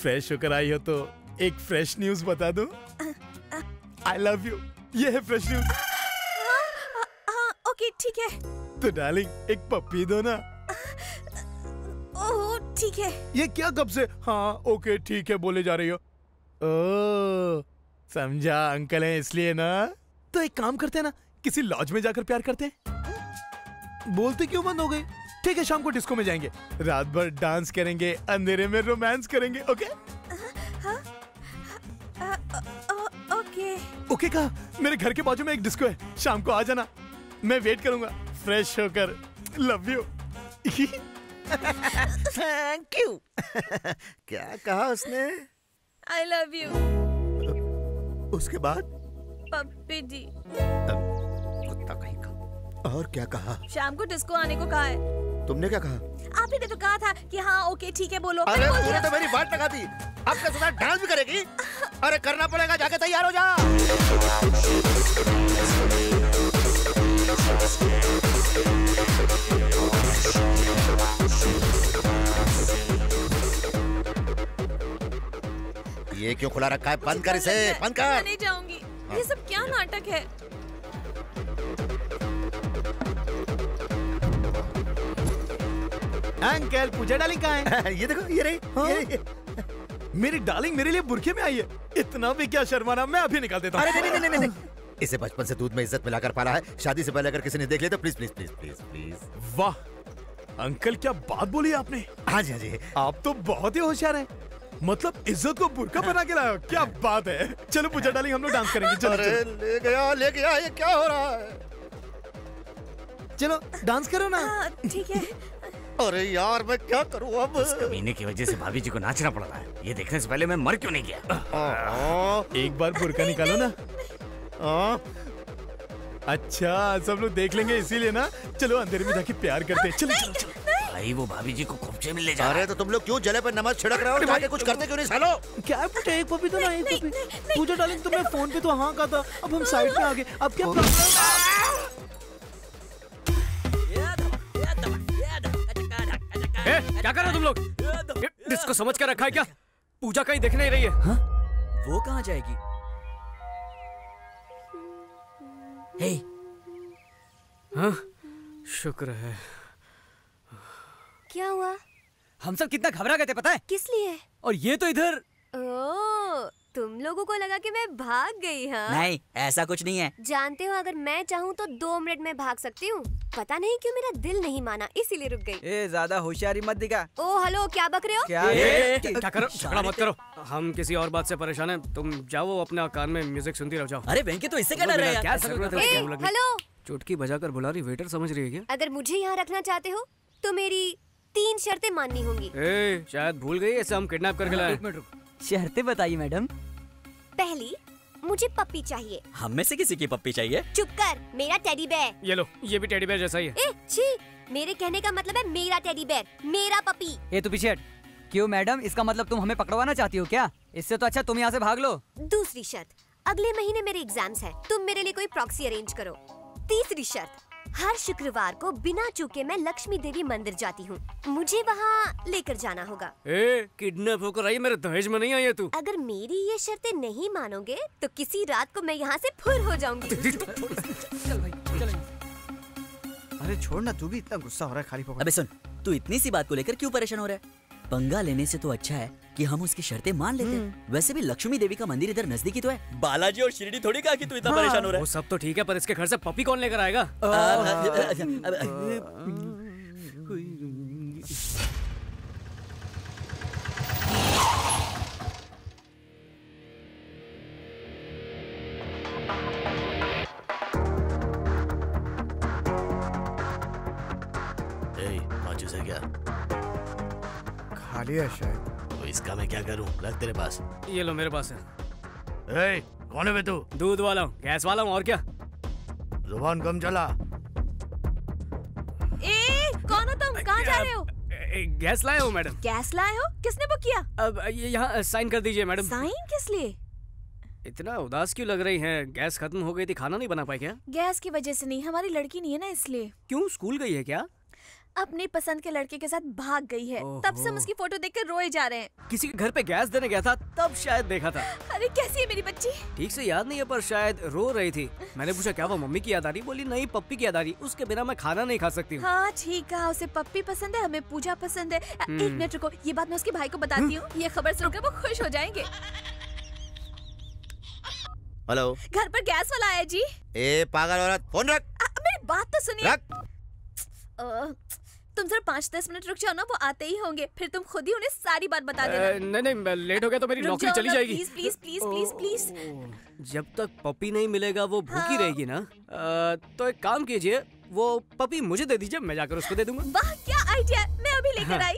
फ्रेश होकर आई हो तो एक फ्रेश न्यूज बता दो। आई लव यू, ये है फ्रेश न्यूज। ओके ठीक है। तो डार्लिंग एक पप्पी दो ना। ओह ठीक है। ये क्या कब से हाँ ओके ठीक है बोले जा रही हो? ओ समझा, अंकल हैं इसलिए ना। तो एक काम करते हैं ना, किसी लॉज में जाकर प्यार करते हैं। बोलते क्यों बंद हो गई? ठीक है, शाम को डिस्को में जाएंगे, रात भर डांस करेंगे, अंधेरे में रोमांस करेंगे। ओके ओके ओके कहा। मेरे घर के बाजू में एक डिस्को है, शाम को आ जाना, मैं वेट करूंगा फ्रेश होकर। Love you. Thank you. क्या कहा उसने? I love you. उसके बाद? पप्पी जी। कुत्ता कहीं का। और क्या कहा? शाम को डिस्को आने को कहा है। तुमने क्या कहा? आप ही ने तो कहा था कि हाँ ओके ठीक है बोलो। अरे तूने तो मेरी बात लगा दी। अब क्या सुना, डांस भी करेगी? अरे करना पड़ेगा, जाके तैयार हो जा। ये क्यों खुला रखा है? बंद कर इसे, बंद कर। मैं नहीं जाऊंगी। ये सब क्या नाटक है? अंकल पूजा डार्लिंग कहाँ है? ये देखो, ये रही। ये मेरी डार्लिंग मेरे लिए बुरखे में आई है। इतना भी क्या शर्माना, मैं अभी निकाल देता हूँ। अरे नहीं। इसे बचपन से दूध में इज्जत मिलाकर पाला है। शादी से पहले अगर किसी ने देख लिया तो please please please please please. वाह अंकल, क्या बात बोली आपने। हाँ जी। आप तो बहुत ही होशियार हैं। मतलब इज्जत को बुरका पहना के लाए हो, क्या बात है। चलो पूजा डार्लिंग, हम लोग डांस करेंगे। चलो अरे ले गया, ये क्या हो रहा है? चलो डांस करो ना। ठीक है। अरे यार मैं क्या करूँ अब? उस कमीने की वजह से भाभी जी को नाचना पड़ रहा है। ये देखने से पहले मैं मर क्यों नहीं गया? एक बार बुरका निकालो ना। अच्छा सब लोग देख लेंगे इसीलिए ना। चलो अंधेरे में जाके प्यार करते हैं। चलो। भाई वो भाभी जी को खोपचे में ले जा। अरे तो तुम लोग क्यों जले पे नमक छिड़क रहे हो? जाके कुछ करते क्यों नहीं सालो? क्या पूछा, एक पपी तो ना, एक पपी। पूजा डार्लिंग तुमने फोन पे तो हाँ कहा था, अब हम साइड पे आ गए। अब क्या क्या कर रहे हो तुम लोग? डिस्को समझ कर रखा है क्या? पूजा कहीं दिख नहीं रही है। हाँ? वो कहाँ जाएगी? हे हाँ, शुक्र है। क्या हुआ? हम सब कितना घबरा गए थे पता है? किस लिए? और ये तो इधर। ओह, तुम लोगों को लगा कि मैं भाग गई। हाँ नहीं, ऐसा कुछ नहीं है। जानते हो, अगर मैं चाहूँ तो 2 मिनट में भाग सकती हूँ। पता नहीं क्यों मेरा दिल नहीं माना, इसीलिए रुक गई। ए ज्यादा होशियारी मत दिखा। ओ हेलो, क्या बक रहे हो? क्या करो, झगड़ा मत करो। हम किसी और बात से परेशान हैं। तुम जाओ अपना कान में म्यूजिक सुनती रहो, जाओ। अरे वेंकी तो इससे क्या डर रहा है? क्या जरूरत है? हेलो, चुटकी बजाकर बुला रही, वेटर समझ रही है क्या? अगर मुझे यहाँ रखना चाहते हो तो मेरी 3 शर्तें माननी होंगी। शायद भूल गई, ऐसे हम किडनैप करके लाए। एक मिनट रुक, शर्तें बताइए मैडम। पहली, मुझे पप्पी चाहिए। हम में से किसी की पप्पी चाहिए? चुप कर, मेरा टेडी बेयर। ये लो, ये भी टेडी बेयर जैसा ही है। ए, छी, मेरे कहने का मतलब है मेरा टेडी बेयर, मेरा पपी। ये तो पीछे हट। क्यों मैडम, इसका मतलब तुम हमें पकड़वाना चाहती हो क्या? इससे तो अच्छा तुम यहाँ से भाग लो। दूसरी शर्त, अगले महीने मेरे एग्जाम्स हैं, तुम मेरे लिए कोई प्रॉक्सी अरेंज करो। तीसरी शर्त, हर शुक्रवार को बिना चूके मैं लक्ष्मी देवी मंदिर जाती हूँ, मुझे वहाँ लेकर जाना होगा। किडनैप होकर आई, मेरे दहेज में नहीं आई है तू। अगर मेरी ये शर्तें नहीं मानोगे तो किसी रात को मैं यहाँ से फुर हो जाऊंगी। चल भाई, चल। अरे छोड़ ना, तू भी इतना गुस्सा हो रहा है खाली पकड़। अबे सुन, तू इतनी सी बात को लेकर क्यों परेशान हो रहा है? पंगा लेने से तो अच्छा है कि हम उसकी शर्तें मान लेते हैं। वैसे भी लक्ष्मी देवी का मंदिर इधर नजदीकी तो है। बालाजी और शिरडी थोड़ी कहा कि तू इतना परेशान हो रहा है। वो सब तो ठीक है, पर इसके घर से पपी कौन लेकर आएगा? माचिस है क्या? खाली है शायद। तो इसका मैं क्या करूं? रख तेरे पास। ये लो, मेरे पास है। ए, कौन है बे तू? दूध वाला हूँ, गैस वाला हूँ, और क्या? जुबान कम चला। ए, कौन हो तुम? कहाँ जा रहे हो? गैस लाया हूँ मैडम। गैस लाए हो? किसने बुक किया? अब ये यहाँ साइन कर दीजिए मैडम। साइन किस लिए? इतना उदास क्यों लग रही हैं? गैस खत्म हो गई थी, खाना नहीं बना पाए क्या? गैस की वजह से नहीं, हमारी लड़की नहीं है ना, इसलिए। क्यों, स्कूल गई है क्या? अपनी पसंद के लड़के के साथ भाग गई है, तब से हम उसकी फोटो देखकर रोए जा रहे हैं। किसी के घर पे गैस देने गया था, तब शायद देखा था। अरे कैसी है मेरी बच्ची? ठीक से याद नहीं है, पर शायद रो रही थी। मैंने पूछा क्या वो मम्मी की याद आ रही? बोली नहीं, पप्पी की याद आ रही, उसके बिना मैं खाना नहीं खा सकती हूँ। हाँ ठीक कहा, उसे पप्पी पसंद है, हमें पूजा पसंद है। एक मिनट रुको, ये बात मैं उसके भाई को बताती हूँ, ये खबर सुनकर वो खुश हो जाएंगे। हेलो, घर पर गैस वाला आया जी। ए पागल औरत, फोन रख। मेरी बात तो सुनिए। रख। तुम जरा 5-10 मिनट रुक जाओ ना, वो आते ही होंगे, फिर तुम खुद ही उन्हें सारी बात बता देना। नहीं, लेट हो गया तो मेरी नौकरी चली जाएगी। Please please please please please. जब तक पपी नहीं मिलेगा वो भूखी रहेगी ना। तो एक काम कीजिए, वो पपी मुझे दे दीजिए, मैं जाकर उसको दे दूंगा। वाह क्या आइडिया, मैं अभी लेकर आई।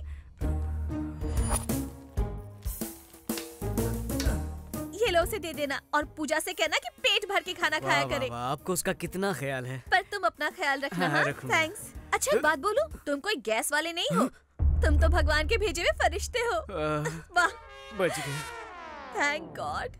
ये लो, उसे दे देना और पूजा से कहना कि पेट भर के खाना खाया करे। आपको उसका कितना ख्याल है। पर तुम अपना ख्याल रखना। हाँ, थैंक्स। अच्छा एक बात बोलूं, तुम कोई गैस वाले नहीं हो, तुम तो भगवान के भेजे हुए फरिश्ते हो। वाह, बच गए। Thank God.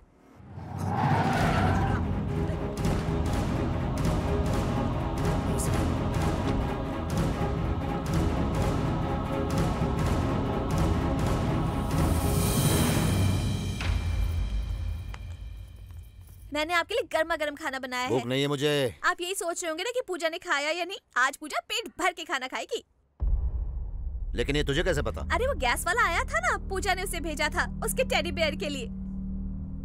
मैंने आपके लिए गर्मा गर्म खाना बनाया है। भूख नहीं है मुझे। आप यही सोच रहे होंगे ना कि पूजा ने खाया या नहीं। आज पूजा पेट भर के खाना खाएगी। लेकिन ये तुझे कैसे पता? अरे वो गैस वाला आया था ना, पूजा ने उसे भेजा था उसके टेडी बेयर के लिए।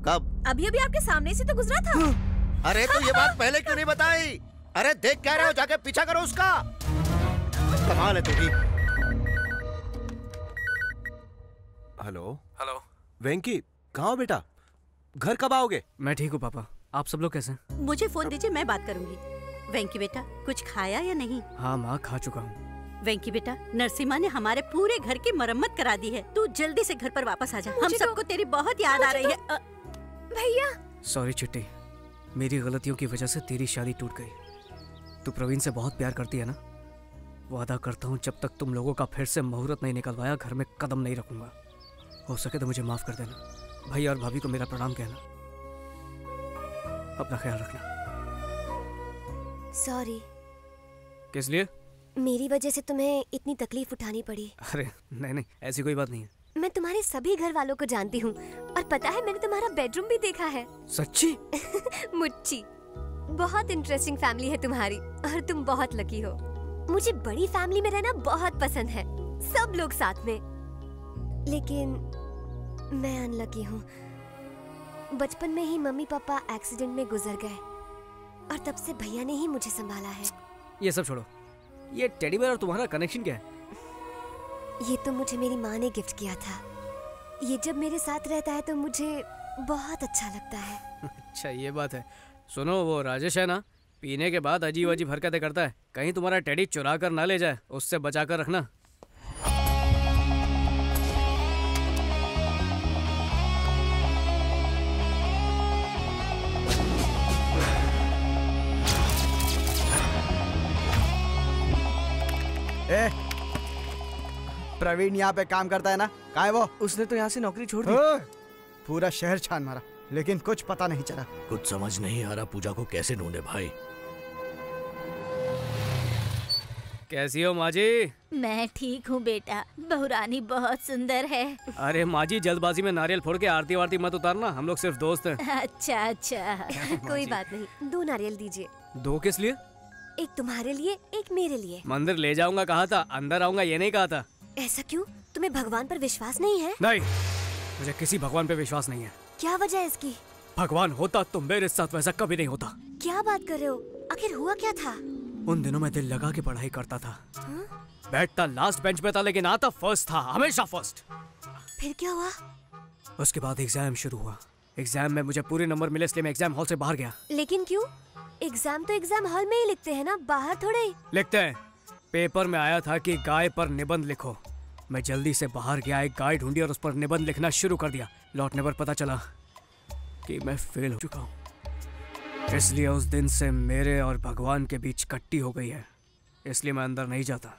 कब? अभी अभी आपके सामने से तो गुजरा था। अरे तो ये बात पहले क्यों नहीं बताई? अरे देख क्या रहे हो, जाके पीछा करो उसका। कमाल है तेरी। हेलो हेलो, वेंकी, कहाँ हो बेटा? घर कब आओगे? मैं ठीक हूँ पापा, आप सब लोग कैसे हैं? मुझे फोन दीजिए, मैं बात करूंगी। वेंकी बेटा, कुछ खाया या नहीं? हाँ माँ, खा चुका हूँ। वेंकी बेटा, नरसिम्हा ने हमारे पूरे घर की मरम्मत करा दी है, तू जल्दी से घर पर वापस आ जा। हम सबको तेरी बहुत याद आ रही है। भैया सॉरी चिट्टी, मेरी गलतियों की वजह से तेरी शादी टूट गई। तू प्रवीण से बहुत प्यार करती है ना? वादा करता हूँ जब तक तुम लोगों का फिर से मुहूर्त नहीं निकलवाया, घर में कदम नहीं रखूंगा। हो सके तो मुझे माफ कर देना। भैया और भाभी को मेरा प्रणाम कहना। अपना ख्याल रखना। सॉरी। किस लिए? मेरी वजह से तुम्हें इतनी तकलीफ उठानी पड़ी। अरे नहीं, ऐसी कोई बात नहीं है। मैं तुम्हारे सभी घर वालों को जानती हूँ, और पता है मैंने तुम्हारा बेडरूम भी देखा है। सच्ची? मुच्ची, बहुत इंटरेस्टिंग फैमिली है तुम्हारी, और तुम बहुत लकी हो। मुझे बड़ी फैमिली में रहना बहुत पसंद है, सब लोग साथ में। लेकिन मैं अनलकी हूँ। बचपन में ही मम्मी पापा एक्सीडेंट में गुजर गए, और तब से भैया ने ही मुझे संभाला है। ये सब छोड़ो, ये टेडी बेयर और तुम्हारा कनेक्शन क्या है? ये तो मुझे मेरी माँ ने गिफ्ट किया था। ये जब मेरे साथ रहता है तो मुझे बहुत अच्छा लगता है। अच्छा ये बात है। सुनो, वो राजेश है ना, पीने के बाद अजीब अजीब हरकतें करता है। कहीं तुम्हारा टेडी चुरा कर ना ले जाए, उससे बचा कर रखना। ए, प्रवीण यहाँ पे काम करता है ना? कहाँ है वो? उसने तो यहाँ से नौकरी छोड़ दी। पूरा शहर छान मारा लेकिन कुछ पता नहीं चला। कुछ समझ नहीं आ रहा पूजा को कैसे ढूंढे भाई। कैसी हो माँ जी? मैं ठीक हूँ बेटा, बहुरानी बहुत सुंदर है। अरे माँ जी, जल्दबाजी में नारियल फोड़ के आरती वारती मत उतारना, हम लोग सिर्फ दोस्त हैं। अच्छा अच्छा। कोई बात नहीं, 2 नारियल दीजिए। 2 किस लिए? एक तुम्हारे लिए, एक मेरे लिए। मंदिर ले जाऊंगा कहा था, अंदर आऊंगा ये नहीं कहा था। ऐसा क्यों? तुम्हें भगवान पर विश्वास नहीं है? नहीं, मुझे किसी भगवान पे विश्वास नहीं है। क्या वजह है इसकी? भगवान होता तो मेरे साथ वैसा कभी नहीं होता। क्या बात कर रहे हो? आखिर हुआ क्या था? उन दिनों मैं दिल लगा के पढ़ाई करता था। बैठता लास्ट बेंच पे था लेकिन आता फर्स्ट था, हमेशा फर्स्ट। फिर क्या हुआ? उसके बाद एग्जाम शुरू हुआ। एग्जाम में मुझे पूरे नंबर मिले इसलिए मैं एग्जाम हॉल से बाहर गया। लेकिन क्यों? एग्जाम तो एग्जाम हॉल में ही लिखते हैं ना, बाहर थोड़े ही। लिखते हैं। पेपर में आया था कि गाय पर निबंध लिखो। मैं जल्दी से बाहर गया, एक गाय ढूंढी और उस पर निबंध लिखना शुरू कर दिया। लौटने पर पता चला कि मैं फेल हो चुका हूँ। इसलिए उस दिन से मेरे और भगवान के बीच कट्टी हो गई है, इसलिए मैं अंदर नहीं जाता।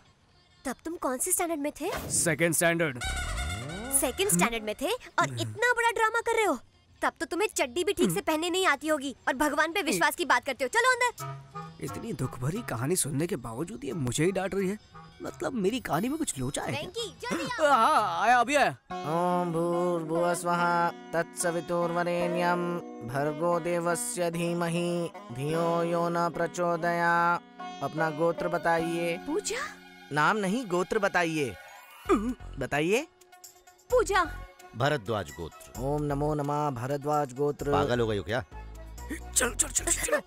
तब तुम कौन से स्टैंडर्ड में थे? 2nd standard. 2nd स्टैंडर्ड में थे और इतना बड़ा ड्रामा कर रहे हो? तब तो तुम्हें चड्डी भी ठीक से पहनने नहीं आती होगी और भगवान पे विश्वास की बात करते हो। चलो अंदर। इतनी दुख भरी कहानी सुनने के बावजूद ये मुझे ही डांट रही है। मतलब मेरी कहानी में कुछ लोचा है क्या? हाँ, आया अभी आया। ओम भूर्भुवः स्वः तत्सवितुर्वरेण्यं भर्गो देवस्य धीमहि धियो यो न प्रचोदयात्। अपना गोत्र बताइए। पूजा? नाम नहीं, गोत्र बताइए। बताइए। पूजा। भरद्वाज गोत्र। ओम नमो नमः भरद्वाज गोत्र। पागल हो गई हो क्या? चलो चलो चलो चलो।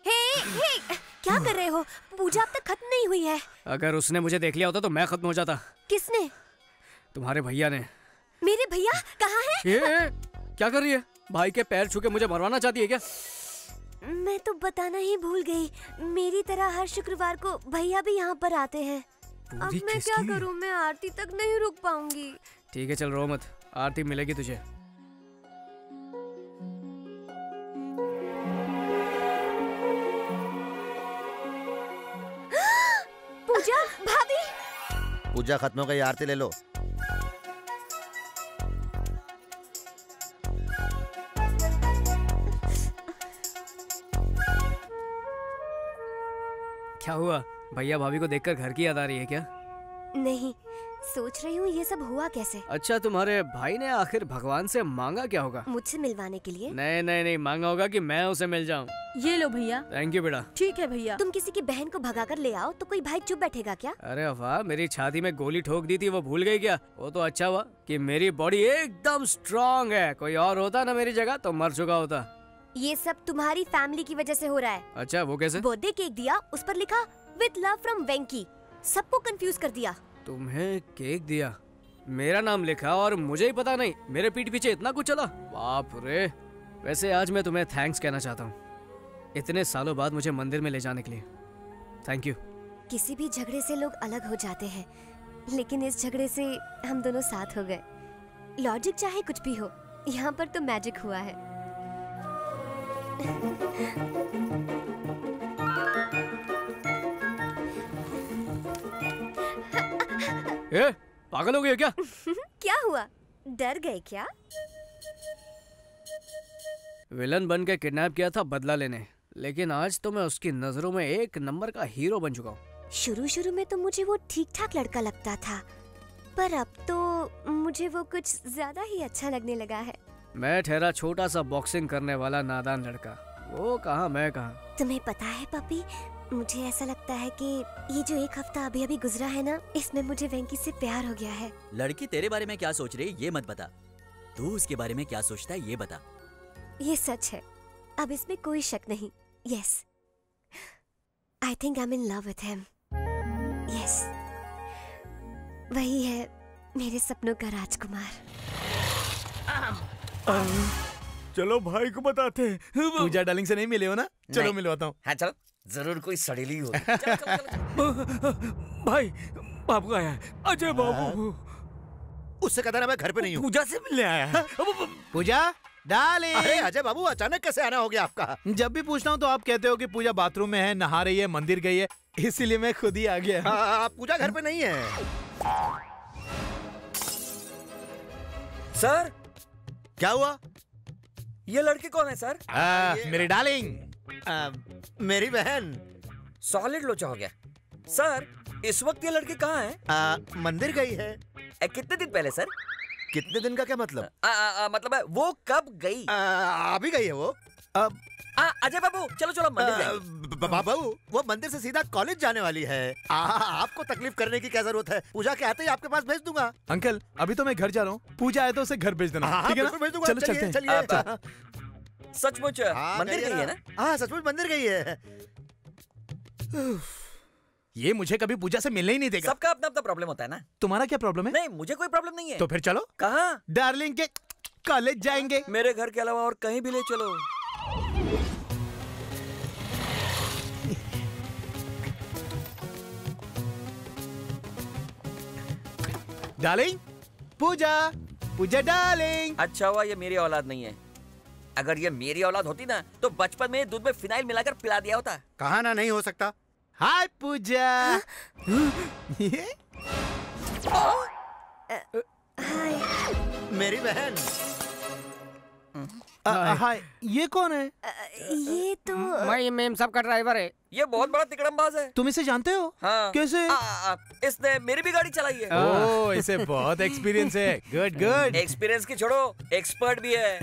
हे, क्या कर रहे हो? पूजा अब तक खत्म नहीं हुई है। अगर उसने मुझे देख लिया होता तो मैं खत्म हो जाता। किसने? तुम्हारे भैया ने। मेरे भैया कहाँ हैं? ये क्या कर रही है? भाई के पैर छू के मुझे मरवाना चाहती है क्या? मैं तो बताना ही भूल गई। मेरी तरह हर शुक्रवार को भैया भी यहाँ पर आते हैं। अब मैं क्या करूँ? मैं आरती तक नहीं रुक पाऊंगी। ठीक है चल रो मत, आरती मिलेगी तुझे। पूजा भाभी। पूजा खत्म हो गई, आरती ले लो। क्या हुआ? भैया भाभी को देखकर घर की याद आ रही है क्या? नहीं, सोच रही हूँ ये सब हुआ कैसे। अच्छा, तुम्हारे भाई ने आखिर भगवान से मांगा क्या होगा? मुझसे मिलवाने के लिए? नहीं नहीं नहीं, मांगा होगा कि मैं उसे मिल जाऊँ। ये लो भैया। थैंक यू बेटा। ठीक है भैया। तुम किसी की बहन को भगा कर ले आओ तो कोई भाई चुप बैठेगा क्या? अरे वाह, मेरी छाती में गोली ठोक दी थी वो भूल गई क्या? वो तो अच्छा हुआ कि मेरी बॉडी एकदम स्ट्रांग है। कोई और होता ना मेरी जगह तो मर चुका होता। ये सब तुम्हारी फैमिली की वजह से हो रहा है। अच्छा, वो कैसे? बर्थडे केक दिया, उस पर लिखा विद लव फ्रॉम वेंकी। सबको कंफ्यूज कर दिया। तुम्हें केक दिया, मेरा नाम लिखा और मुझे ही पता नहीं। मेरे पीठ पीछे इतना कुछ चला, बाप रे। वैसे आज मैं तुम्हें थैंक्स कहना चाहता हूँ, इतने सालों बाद मुझे मंदिर में ले जाने के लिए। Thank you. किसी भी झगड़े से लोग अलग हो जाते हैं, लेकिन इस झगड़े से हम दोनों साथ हो गए। लॉजिक चाहे कुछ भी हो, यहाँ पर तो मैजिक हुआ है। ए, पागल हो गए क्या? क्या हुआ? डर गए क्या? विलन बन के किडनैप किया था बदला लेने, लेकिन आज तो मैं उसकी नजरों में एक नंबर का हीरो बन चुका हूँ। शुरू शुरू में तो मुझे वो ठीक ठाक लड़का लगता था, पर अब तो मुझे वो कुछ ज्यादा ही अच्छा लगने लगा है। मैं ठहरा छोटा सा बॉक्सिंग करने वाला नादान लड़का, वो कहाँ मैं कहाँ। तुम्हें पता है पपी, मुझे ऐसा लगता है कि ये जो एक हफ्ता अभी अभी गुजरा है ना, इसमें मुझे वेंकी से प्यार हो गया है। लड़की तेरे बारे में क्या सोच रही है ये मत बता, तू उसके बारे में क्या सोचता है ये बता। ये सच है, अब इसमें कोई शक नहीं। Yes, I think I am in love with him. Yes, वही है मेरे सपनों का राजकुमार। चलो भाई को बताते हैं। पूजा डार्लिंग से नहीं मिले हो ना? चलो मिलवाता हूँ। हाँ चलो, जरूर कोई सड़ेली हो। भाई बाबू आया है, अजय बाबू। उससे कहता ना मैं घर पे नहीं हूँ। पूजा से मिलने आया है। पूजा डार्लिंग। अरे अजय बाबू, अचानक कैसे आना हो गया आपका? जब भी पूछता हूँ तो आप कहते हो कि पूजा बाथरूम में है, नहा रही है, मंदिर गई है। इसीलिए मैं खुद ही आ गया। हाँ, पूजा घर पे नहीं है। सर क्या हुआ? ये लड़की कौन है सर? मेरी डार्लिंग, मेरी बहन। सॉलिड लोचा हो गया। सर इस वक्त ये लड़की कहाँ है? मंदिर गई है। कितने दिन पहले सर? कितने दिन का क्या मतलब? मतलब है वो कब गई? अभी गई है वो। अजय बाबू चलो चलो मंदिर जाएंगे। बाबू वो मंदिर से सीधा कॉलेज जाने वाली है। आपको तकलीफ करने की क्या जरूरत है? पूजा के आते ही आपके पास भेज दूंगा। अंकल अभी तो मैं घर जा रहा हूँ, पूजा आए तो उसे घर भेज देना, ठीक है ना? भेज दूंगा। चलो चलते हैं। सचमुच मंदिर गई है ना? हाँ सचमुच मंदिर गई है। ये मुझे कभी पूजा से मिलने ही नहीं देगा। सबका अपना अपना प्रॉब्लम होता है ना। तुम्हारा क्या प्रॉब्लम है? नहीं मुझे कोई प्रॉब्लम नहीं है। तो फिर चलो। कहाँ? डार्लिंग के कॉलेज जाएंगे। मेरे घर के अलावा और कहीं भी ले चलो। डार्लिंग, पूजा, पूजा डार्लिंग। अच्छा हुआ ये मेरी औलाद नहीं है। अगर ये मेरी औलाद होती ना तो बचपन में दूध में फिनाइल मिलाकर पिला दिया होता। कहा ना नहीं हो सकता। हाय पूजा। मेरी बहन। हाय, ये कौन है? ये तो मैं मेम साहब का ड्राइवर है। ये बहुत बड़ा तिकड़मबाज है। तुम इसे जानते हो? हाँ। कैसे? इसने मेरी भी गाड़ी चलाई है। ओह, इसे बहुत एक्सपीरियंस है। Good good. एक्सपीरियंस की छोड़ो, एक्सपर्ट भी है।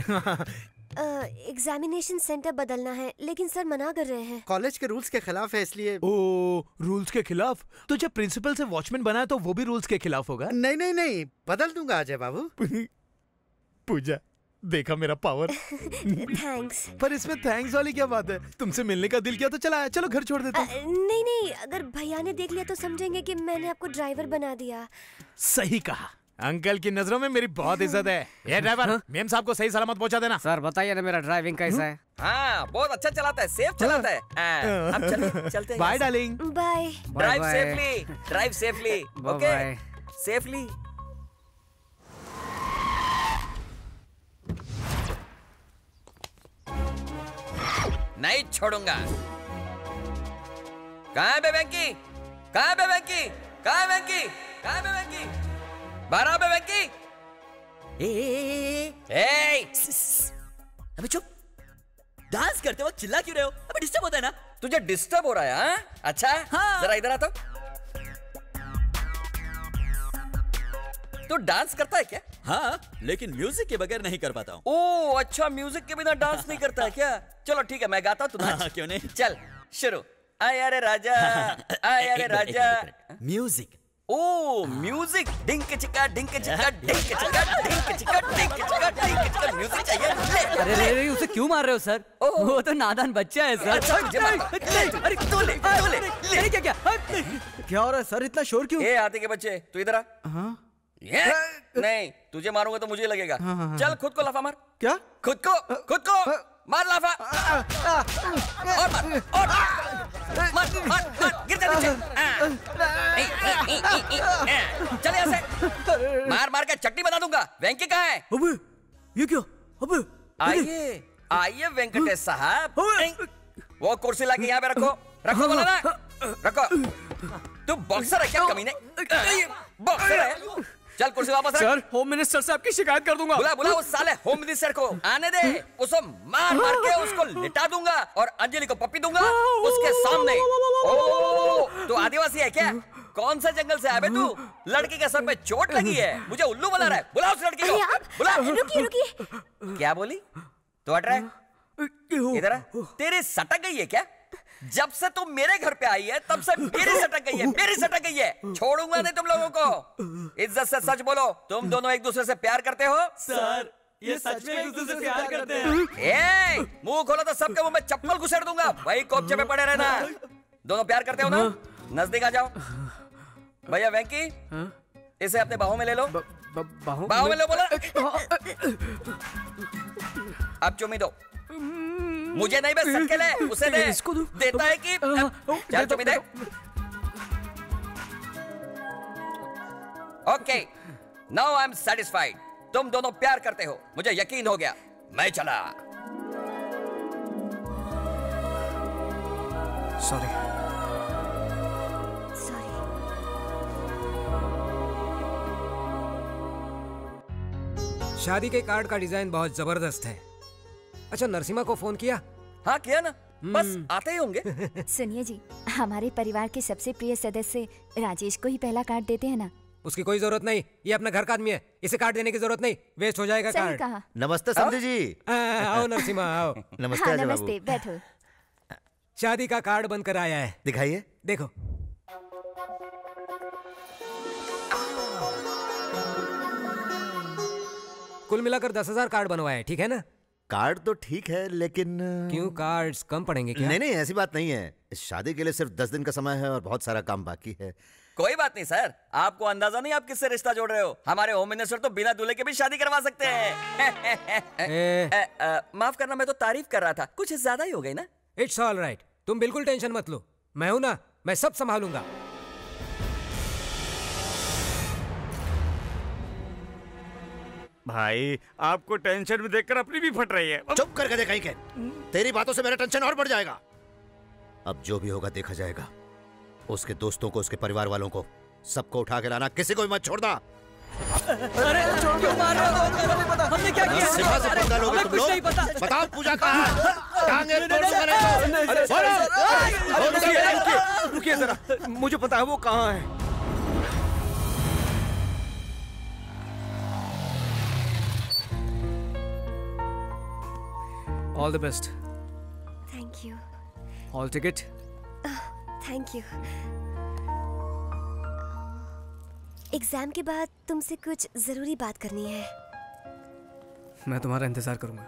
एग्जामिनेशन सेंटर बदलना है, लेकिन सर मना कर रहे हैं। कॉलेज के रूल्स के खिलाफ है इसलिए। ओह, रूल्स के खिलाफ? तो जब प्रिंसिपल से वॉचमैन बना तो वो भी रूल्स के खिलाफ होगा? नहीं नहीं नहीं, बदल दूंगा अजय बाबू। पूजा, देखा मेरा पावर। थैंक्स। पर इसमें थैंक्स वाली क्या बात है? तुमसे मिलने का दिल किया तो चला, चलो घर छोड़ देता हूँ। नहीं नहीं, अगर भैया ने देख लिया तो समझेंगे कि मैंने आपको ड्राइवर बना दिया। सही कहा। अंकल की नजरों में मेरी बहुत इज्जत है। ये ड्राइवर, मेम साहब को सही सलामत पहुंचा देना। सर बताइए ना मेरा ड्राइविंग कैसा है? हाँ बहुत अच्छा चलाता है, सेफ चलाता है। अब चलते हैं। Bye darling. Bye. Drive safely, drive safely. Okay, safely. नहीं छोड़ूंगा। कहाँ है बे वेंकी? कहाँ है बे वेंकी? कहाँ है वेंकी? कहाँ है बे वेंकी? बाहर आओ बे वेंकी। अबे चुप। डांस करते वक्त चिल्ला क्यों रहे हो? अबे डिस्टर्ब होता है ना। तुझे डिस्टर्ब हो रहा है? हाँ? अच्छा हाँ। जरा इधर आ तो। तू डांस करता है क्या? हाँ, लेकिन म्यूजिक के बगैर नहीं कर पाता हूँ। ओह अच्छा, म्यूजिक के बिना डांस नहीं करता है क्या? चलो ठीक है, मैं गाता हूँ, तू नाच। क्यों नहीं? चल शुरू। आया रे राजा, आया रे राजा। म्यूजिक। Oh music. डिंक चिका डिंक चिका डिंक चिका डिंक चिका डिंक चिका डिंक चिका। म्यूजिक चाहिए। अरे उसे क्यों मार रहे हो सर? वो तो नादान बच्चा है सर। अरे तू ले क्या क्या हो रहा है सर? इतना शोर क्यों? ए आते के बच्चे, तू इधर आ। नहीं, तुझे मारूंगा तो मुझे लगेगा। चल खुद को लाफा मार। क्या? खुद को मार लाफा। और मार गिर जा नीचे। चल यहाँ से मार के चट्टी बना दूंगा। वेंकी कहाँ है? अबे ये क्या? अबे आइए वेंकटेश साहब। वो कुर्सी लाके यहाँ पे रखो बोला ना, रखो। तू बॉक्सर है क्या कमीने? बॉक्सर है? चल कुर्सी वापस रख। सर होम मिनिस्टर से आपकी शिकायत कर दूंगा। बुला उस साले होम मिनिस्टर को। आने दे, उसको मार के उसको लिटा दूंगा और अंजलि को पप्पी दूंगा उसके सामने। ओह तू आदिवासी है क्या? कौन सा जंगल से आया बे तू? लड़की के सर पे चोट लगी है, मुझे उल्लू बना रहा है। बुला उस लड़की को, बुला। रुकिए। क्या बोली? तो हट रहा है? इधर आ। तेरी सटक गई है क्या? जब से तुम मेरे घर पे आई है तब से मेरी सटक गई है। छोड़ूंगा नहीं तुम लोगों को। इज्जत से सच बोलो, तुम दोनों एक दूसरे से प्यार करते हो? सर ये सच में एक दूसरे से प्यार करते हैं। मुंह खोलो तो सबके मुंह में चप्पल घुसेड़ दूंगा। वही कोपचे पे पड़े रहना। दोनों प्यार करते हो ना? नजदीक आ जाओ। भैया वेंकी, इसे अपने बाहों में ले लो। बाहों में लो बोला। अब चुम्मी दो। मुझे नहीं बस सबके ले, उसे दे। इसको दो। देता है कि चल चुम्मी दे। Okay, now I am satisfied. तुम दोनों प्यार करते हो, मुझे यकीन हो गया। मैं चला। सॉरी। शादी के कार्ड का डिजाइन बहुत जबरदस्त है। अच्छा, नरसिम्हा को फोन किया? हाँ किया ना, बस आते ही होंगे। सुनिए जी, हमारे परिवार के सबसे प्रिय सदस्य राजेश को ही पहला कार्ड देते हैं ना। उसकी कोई जरूरत नहीं, ये अपना घर का आदमी है, इसे कार्ड देने की जरूरत नहीं, वेस्ट हो जाएगा सही कार्ड। कहा। नमस्ते समधी जी। आओ नरसिम्हा आओ। नमस्ते हाँ, अजय बाबू। नमस्ते, बैठो। शादी का कार्ड बनकर आया है। दिखाइए। देखो। कुल मिलाकर 10,000 कार्ड बनवाए हैं, ठीक है ना? कार्ड तो ठीक है, लेकिन क्यों, कार्ड्स कम पड़ेंगे क्या? नहीं नहीं, ऐसी बात नहीं है। इस शादी के लिए सिर्फ 10 दिन का समय है और बहुत सारा काम बाकी है। कोई बात नहीं सर, आपको अंदाजा नहीं आप किससे रिश्ता जोड़ रहे हो। हमारे होम मिनिस्टर तो बिना दूल्हे के भी शादी करवा सकते हैं। माफ करना, मैं तो तारीफ कर रहा था, कुछ ज्यादा ही हो गई ना। इट्स ऑल राइट, तुम बिल्कुल टेंशन मत लो, मैं हूं ना, मैं सब संभालूंगा। भाई, आपको टेंशन में देखकर अपनी भी फट रही है। चुप करके देखा ही के। तेरी बातों से मेरा टेंशन और बढ़ जाएगा। अब जो भी होगा देखा जाएगा। उसके दोस्तों को, उसके परिवार वालों को, सबको उठा के लाना, किसी को भी मत छोड़ना। अरे क्यों मार रहे हो? हमने क्या किया? नरसिम्हा से पंगा लोगे तुम लोग? बताओ पूजा कहाँ है? टांगे तोड़ूंगा नहीं तो। रुकिए जरा, मुझे पता है वो कहाँ है। All the best. Thank you. Hall ticket. Thank you. Exam के बाद तुमसे कुछ जरूरी बात करनी है। मैं तुम्हारा इंतजार करूंगा।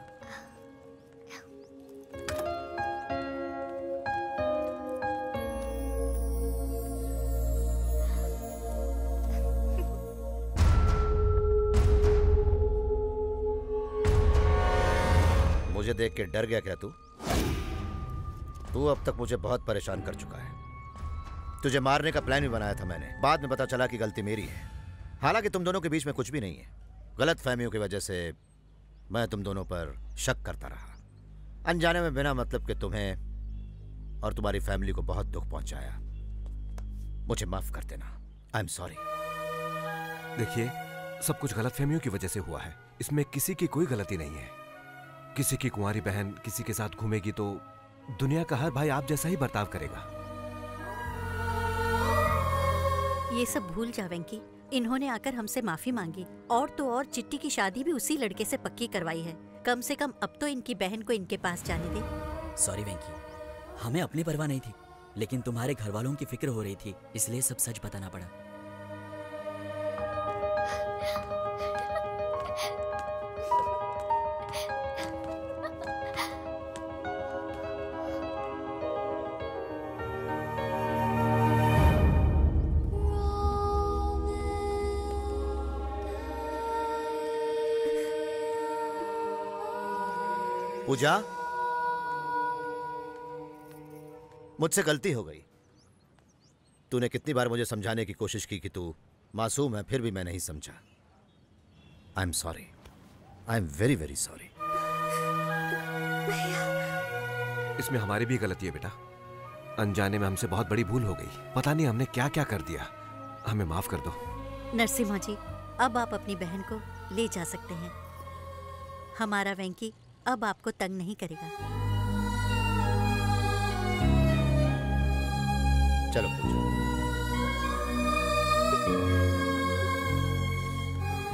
मुझे देख के डर गया क्या तू? तू अब तक मुझे बहुत परेशान कर चुका है। तुझे मारने का प्लान भी बनाया था मैंने, बाद में पता चला कि गलती मेरी है। हालांकि तुम दोनों के बीच में कुछ भी नहीं है। गलत फहमियों की वजह से मैं तुम दोनों पर शक करता रहा, अनजाने में बिना मतलब के तुम्हें और तुम्हारी फैमिली को बहुत दुख पहुंचाया। मुझे माफ कर देना। I am sorry. देखिए, सब कुछ गलतफहमियों की वजह से हुआ है, इसमें किसी की कोई गलती नहीं है। किसी की कुंवारी बहन किसी के साथ घूमेगी तो दुनिया का हर भाई आप जैसा ही बर्ताव करेगा। ये सब भूल जा वेंकी, इन्होंने आकर हमसे माफी मांगी और तो और चिट्टी की शादी भी उसी लड़के से पक्की करवाई है। कम से कम अब तो इनकी बहन को इनके पास जाने दे। सॉरी वेंकी, हमें अपनी परवाह नहीं थी, लेकिन तुम्हारे घर वालों की फिक्र हो रही थी, इसलिए सब सच बताना पड़ा। पूजा, मुझसे गलती हो गई। तूने कितनी बार मुझे समझाने की कोशिश की कि तू मासूम है, फिर भी मैं नहीं समझा। I am sorry. I am very very sorry. इसमें हमारी भी गलती है बेटा। अनजाने में हमसे बहुत बड़ी भूल हो गई। पता नहीं हमने क्या क्या कर दिया। हमें माफ कर दो। नरसिम्हा जी, अब आप अपनी बहन को ले जा सकते हैं। हमारा वेंकी अब आपको तंग नहीं करेगा। चलो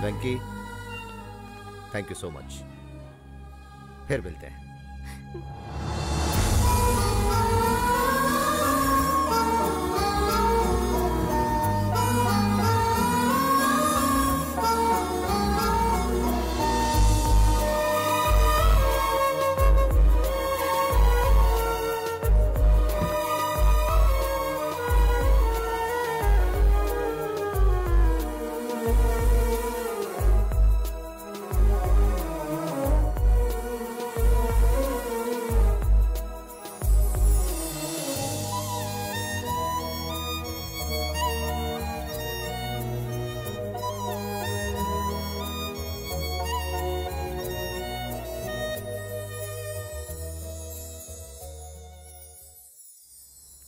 वेंकी, थैंक यू सो मच। फिर मिलते हैं।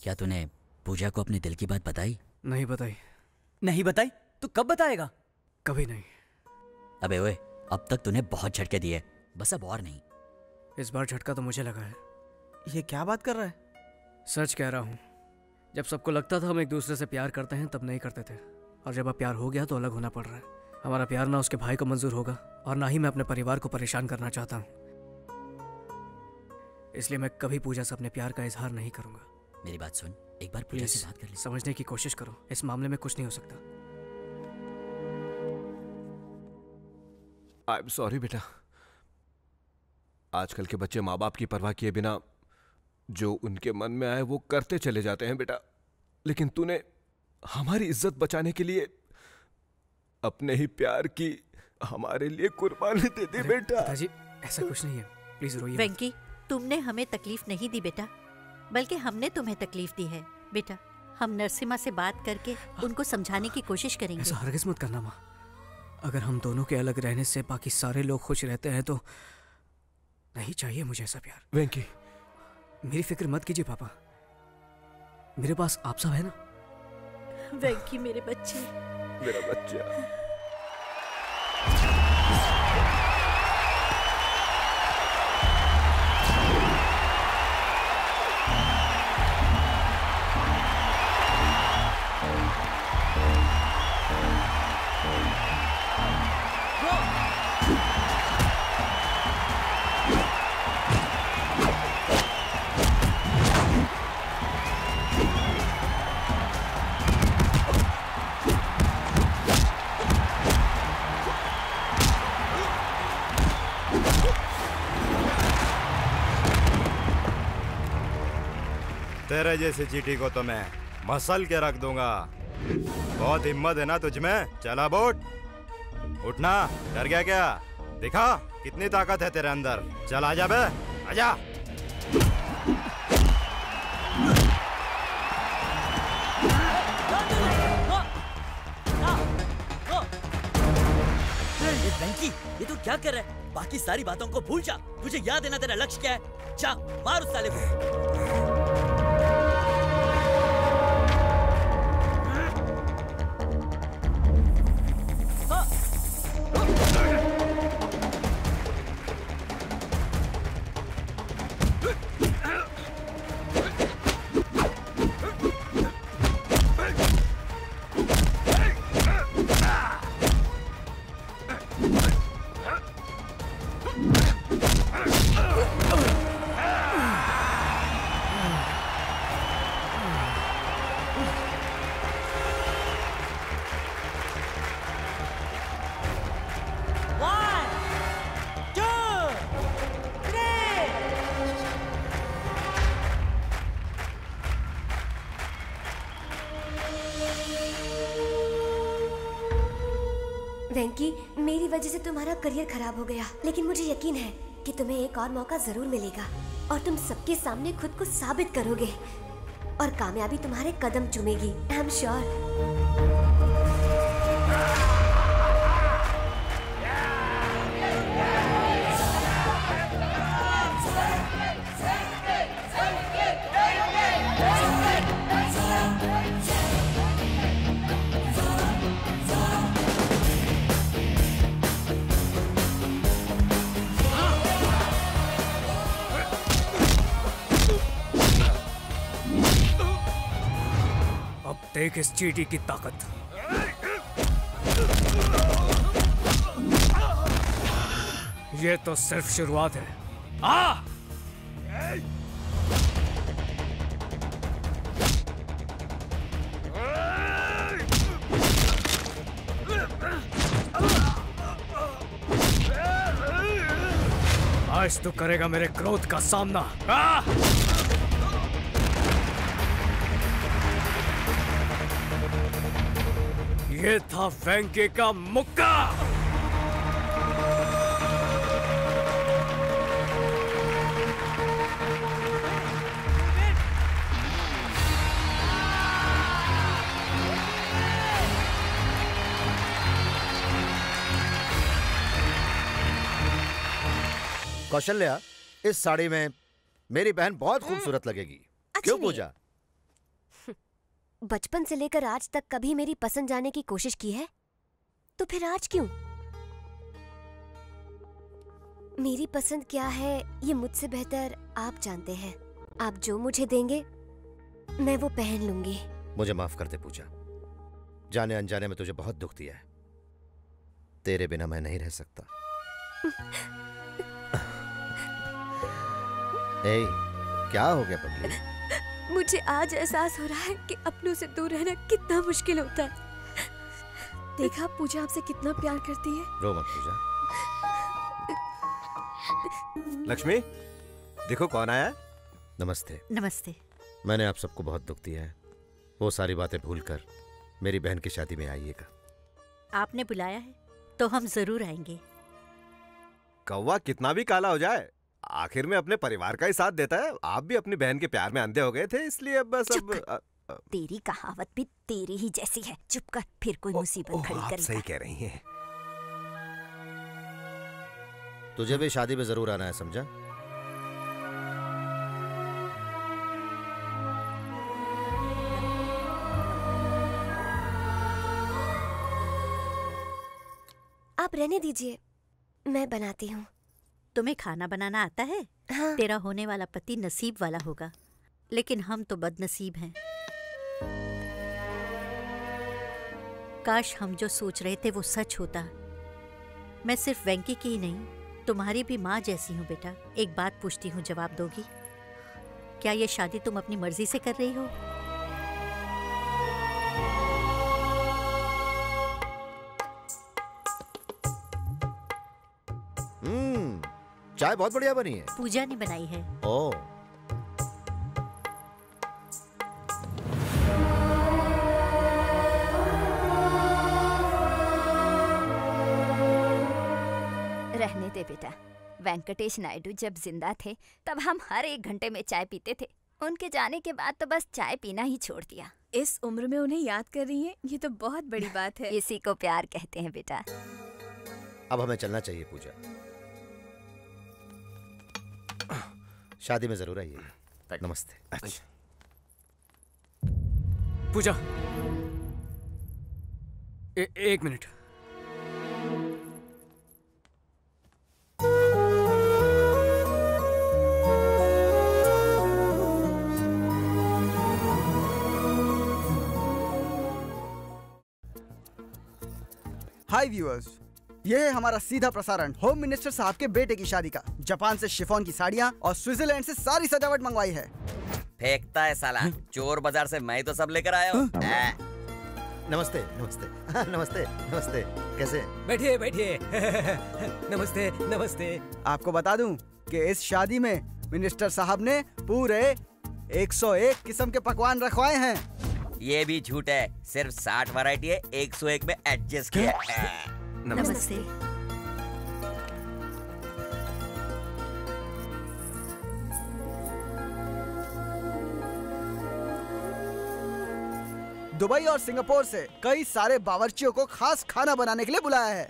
क्या तूने पूजा को अपने दिल की बात बताई? नहीं बताई। नहीं बताई तो कब बताएगा? कभी नहीं। अबे ओए, अब तक तूने बहुत झटके दिए, बस अब और नहीं। इस बार झटका तो मुझे लगा है। ये क्या बात कर रहा है? सच कह रहा हूँ। जब सबको लगता था हम एक दूसरे से प्यार करते हैं तब नहीं करते थे, और जब अब प्यार हो गया तो अलग होना पड़ रहा है। हमारा प्यार ना उसके भाई को मंजूर होगा और ना ही मैं अपने परिवार को परेशान करना चाहता हूँ। इसलिए मैं कभी पूजा से अपने प्यार का इजहार नहीं करूंगा। मेरी बात सुन, एक बार पूजा से बात कर ले। समझने की कोशिश करो, इस मामले में कुछ नहीं हो सकता। आई एम सॉरी बेटा। आजकल के बच्चे माँ बाप की परवाह किए बिना जो उनके मन में आए वो करते चले जाते हैं बेटा। लेकिन तूने हमारी इज्जत बचाने के लिए अपने ही प्यार की हमारे लिए कुर्बानी दे दी बेटा। पिताजी ऐसा कुछ नहीं है, प्लीज रोइए। वेंकी, तुमने हमें तकलीफ नहीं दी बेटा, बल्कि हमने तुम्हें तकलीफ दी है। बेटा, हम नरसिम्हा से बात करके उनको समझाने की कोशिश करेंगे। ऐसा हरगिज़ मत करना माँ। अगर हम दोनों के अलग रहने से बाकी सारे लोग खुश रहते हैं तो नहीं चाहिए मुझे ऐसा प्यार। वेंकी, मेरी फिक्र मत कीजिए पापा, मेरे पास आप सब है ना। वेंकी मेरे बच्चे, मेरा बच्चा। तेरे जैसी चीटी को तो मैं मसल के रख दूंगा। बहुत हिम्मत है ना तुझ में? चला बोट, उठना। डर गया क्या? दिखा कितनी ताकत है तेरे अंदर। चल आजा बे, आजा। वेंकी, ये तू क्या कर रहा है? बाकी सारी बातों को भूल जा। तुझे याद है ना तेरा लक्ष्य क्या है? जा मार उस साले को। वेंकी, मेरी वजह से तुम्हारा करियर खराब हो गया, लेकिन मुझे यकीन है कि तुम्हें एक और मौका जरूर मिलेगा और तुम सबके सामने खुद को साबित करोगे और कामयाबी तुम्हारे कदम चूमेगी। I am sure. देख इस चीटी की ताकत। ये तो सिर्फ शुरुआत है। आ! आज तो करेगा मेरे क्रोध का सामना। आ! ये था वेंकी का मुक्का। कौशल्या, इस साड़ी में मेरी बहन बहुत खूबसूरत लगेगी। क्यों पूजा? बचपन से लेकर आज तक कभी मेरी पसंद जाने की कोशिश की है? तो फिर आज क्यों? मेरी पसंद क्या है ये मुझसे बेहतर आप जानते हैं। आप जो मुझे देंगे मैं वो पहन लूंगी। मुझे माफ कर दे पूजा, जाने अनजाने में तुझे बहुत दुख दिया है। तेरे बिना मैं नहीं रह सकता। ए, क्या हो गया पगली? मुझे आज एहसास हो रहा है कि अपनों से दूर रहना कितना मुश्किल होता है। देखा पूजा आपसे कितना प्यार करती है। रो मत पूजा। लक्ष्मी, देखो कौन आया है। नमस्ते। नमस्ते। मैंने आप सबको बहुत दुख दिया है। वो सारी बातें भूलकर मेरी बहन की शादी में आइएगा। आपने बुलाया है तो हम जरूर आएंगे। कौवा कितना भी काला हो जाए आखिर में अपने परिवार का ही साथ देता है। आप भी अपनी बहन के प्यार में अंधे हो गए थे, इसलिए बस अब तेरी कहावत भी तेरी ही जैसी है। चुप कर, फिर कोई मुसीबत खड़ी करेगा। सही कह रही हैं। तुझे भी शादी में जरूर आना है, समझा? आप रहने दीजिए, मैं बनाती हूँ। तुम्हें खाना बनाना आता है? हाँ। तेरा होने वाला पति नसीब वाला होगा, लेकिन हम तो बदनसीब हैं। काश हम जो सोच रहे थे वो सच होता। मैं सिर्फ वेंकी की ही नहीं, तुम्हारी भी माँ जैसी हूँ बेटा। एक बात पूछती हूँ, जवाब दोगी? क्या ये शादी तुम अपनी मर्जी से कर रही हो? चाय बहुत बढ़िया बनी है। पूजा ने बनाई है। ओह। रहने दे बेटा। वेंकटेश नायडू जब जिंदा थे तब हम हर 1 घंटे में चाय पीते थे। उनके जाने के बाद तो बस चाय पीना ही छोड़ दिया। इस उम्र में उन्हें याद कर रही हैं, ये तो बहुत बड़ी बात है। इसी को प्यार कहते हैं बेटा। अब हमें चलना चाहिए पूजा। शादी में जरूर आइए। नमस्ते। अच्छा। पूजा, एक मिनट। हाय व्यूअर्स, ये है हमारा सीधा प्रसारण होम मिनिस्टर साहब के बेटे की शादी का। जापान से शिफॉन की साड़ियाँ और स्विट्जरलैंड से सारी सजावट मंगवाई है। फेंकता है साला, चोर बाजार से मैं तो सब लेकर आया हूँ। नमस्ते नमस्ते नमस्ते नमस्ते। कैसे? बैठिए बैठिए। नमस्ते नमस्ते। आपको बता दूं कि इस शादी में मिनिस्टर साहब ने पूरे 101 किस्म के पकवान रखवाए हैं। ये भी झूठ है, सिर्फ 60 वैरायटी है, 101 में एडजस्ट किया। नमस्ते। दुबई और सिंगापुर से कई सारे बावर्चियों को खास खाना बनाने के लिए बुलाया है।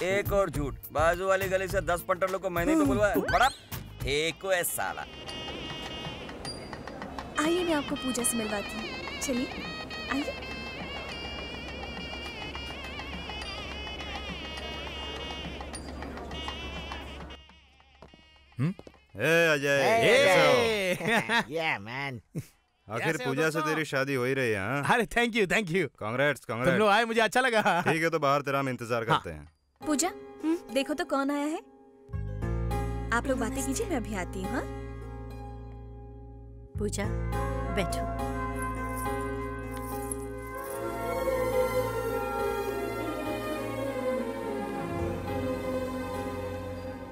एक और झूठ, बाजू वाली गली से 10 पंटरों को मैंने तो बुलवाया। बड़ा फेंको है साला। आइए मैं आपको पूजा से मिलवाती हूँ। चलिए आइए। अजय। या मैन। आखिर पूजा से तेरी शादी हो ही रही है। हाँ? अरे थैंक यू कांग्रेट्स तुम लोग आए, मुझे अच्छा लगा। ठीक है, तो बाहर तेरा हम इंतजार करते हैं। पूजा, देखो तो कौन आया है। आप लोग बातें कीजिए, मैं अभी आती हूँ। हाँ? पूजा बैठो।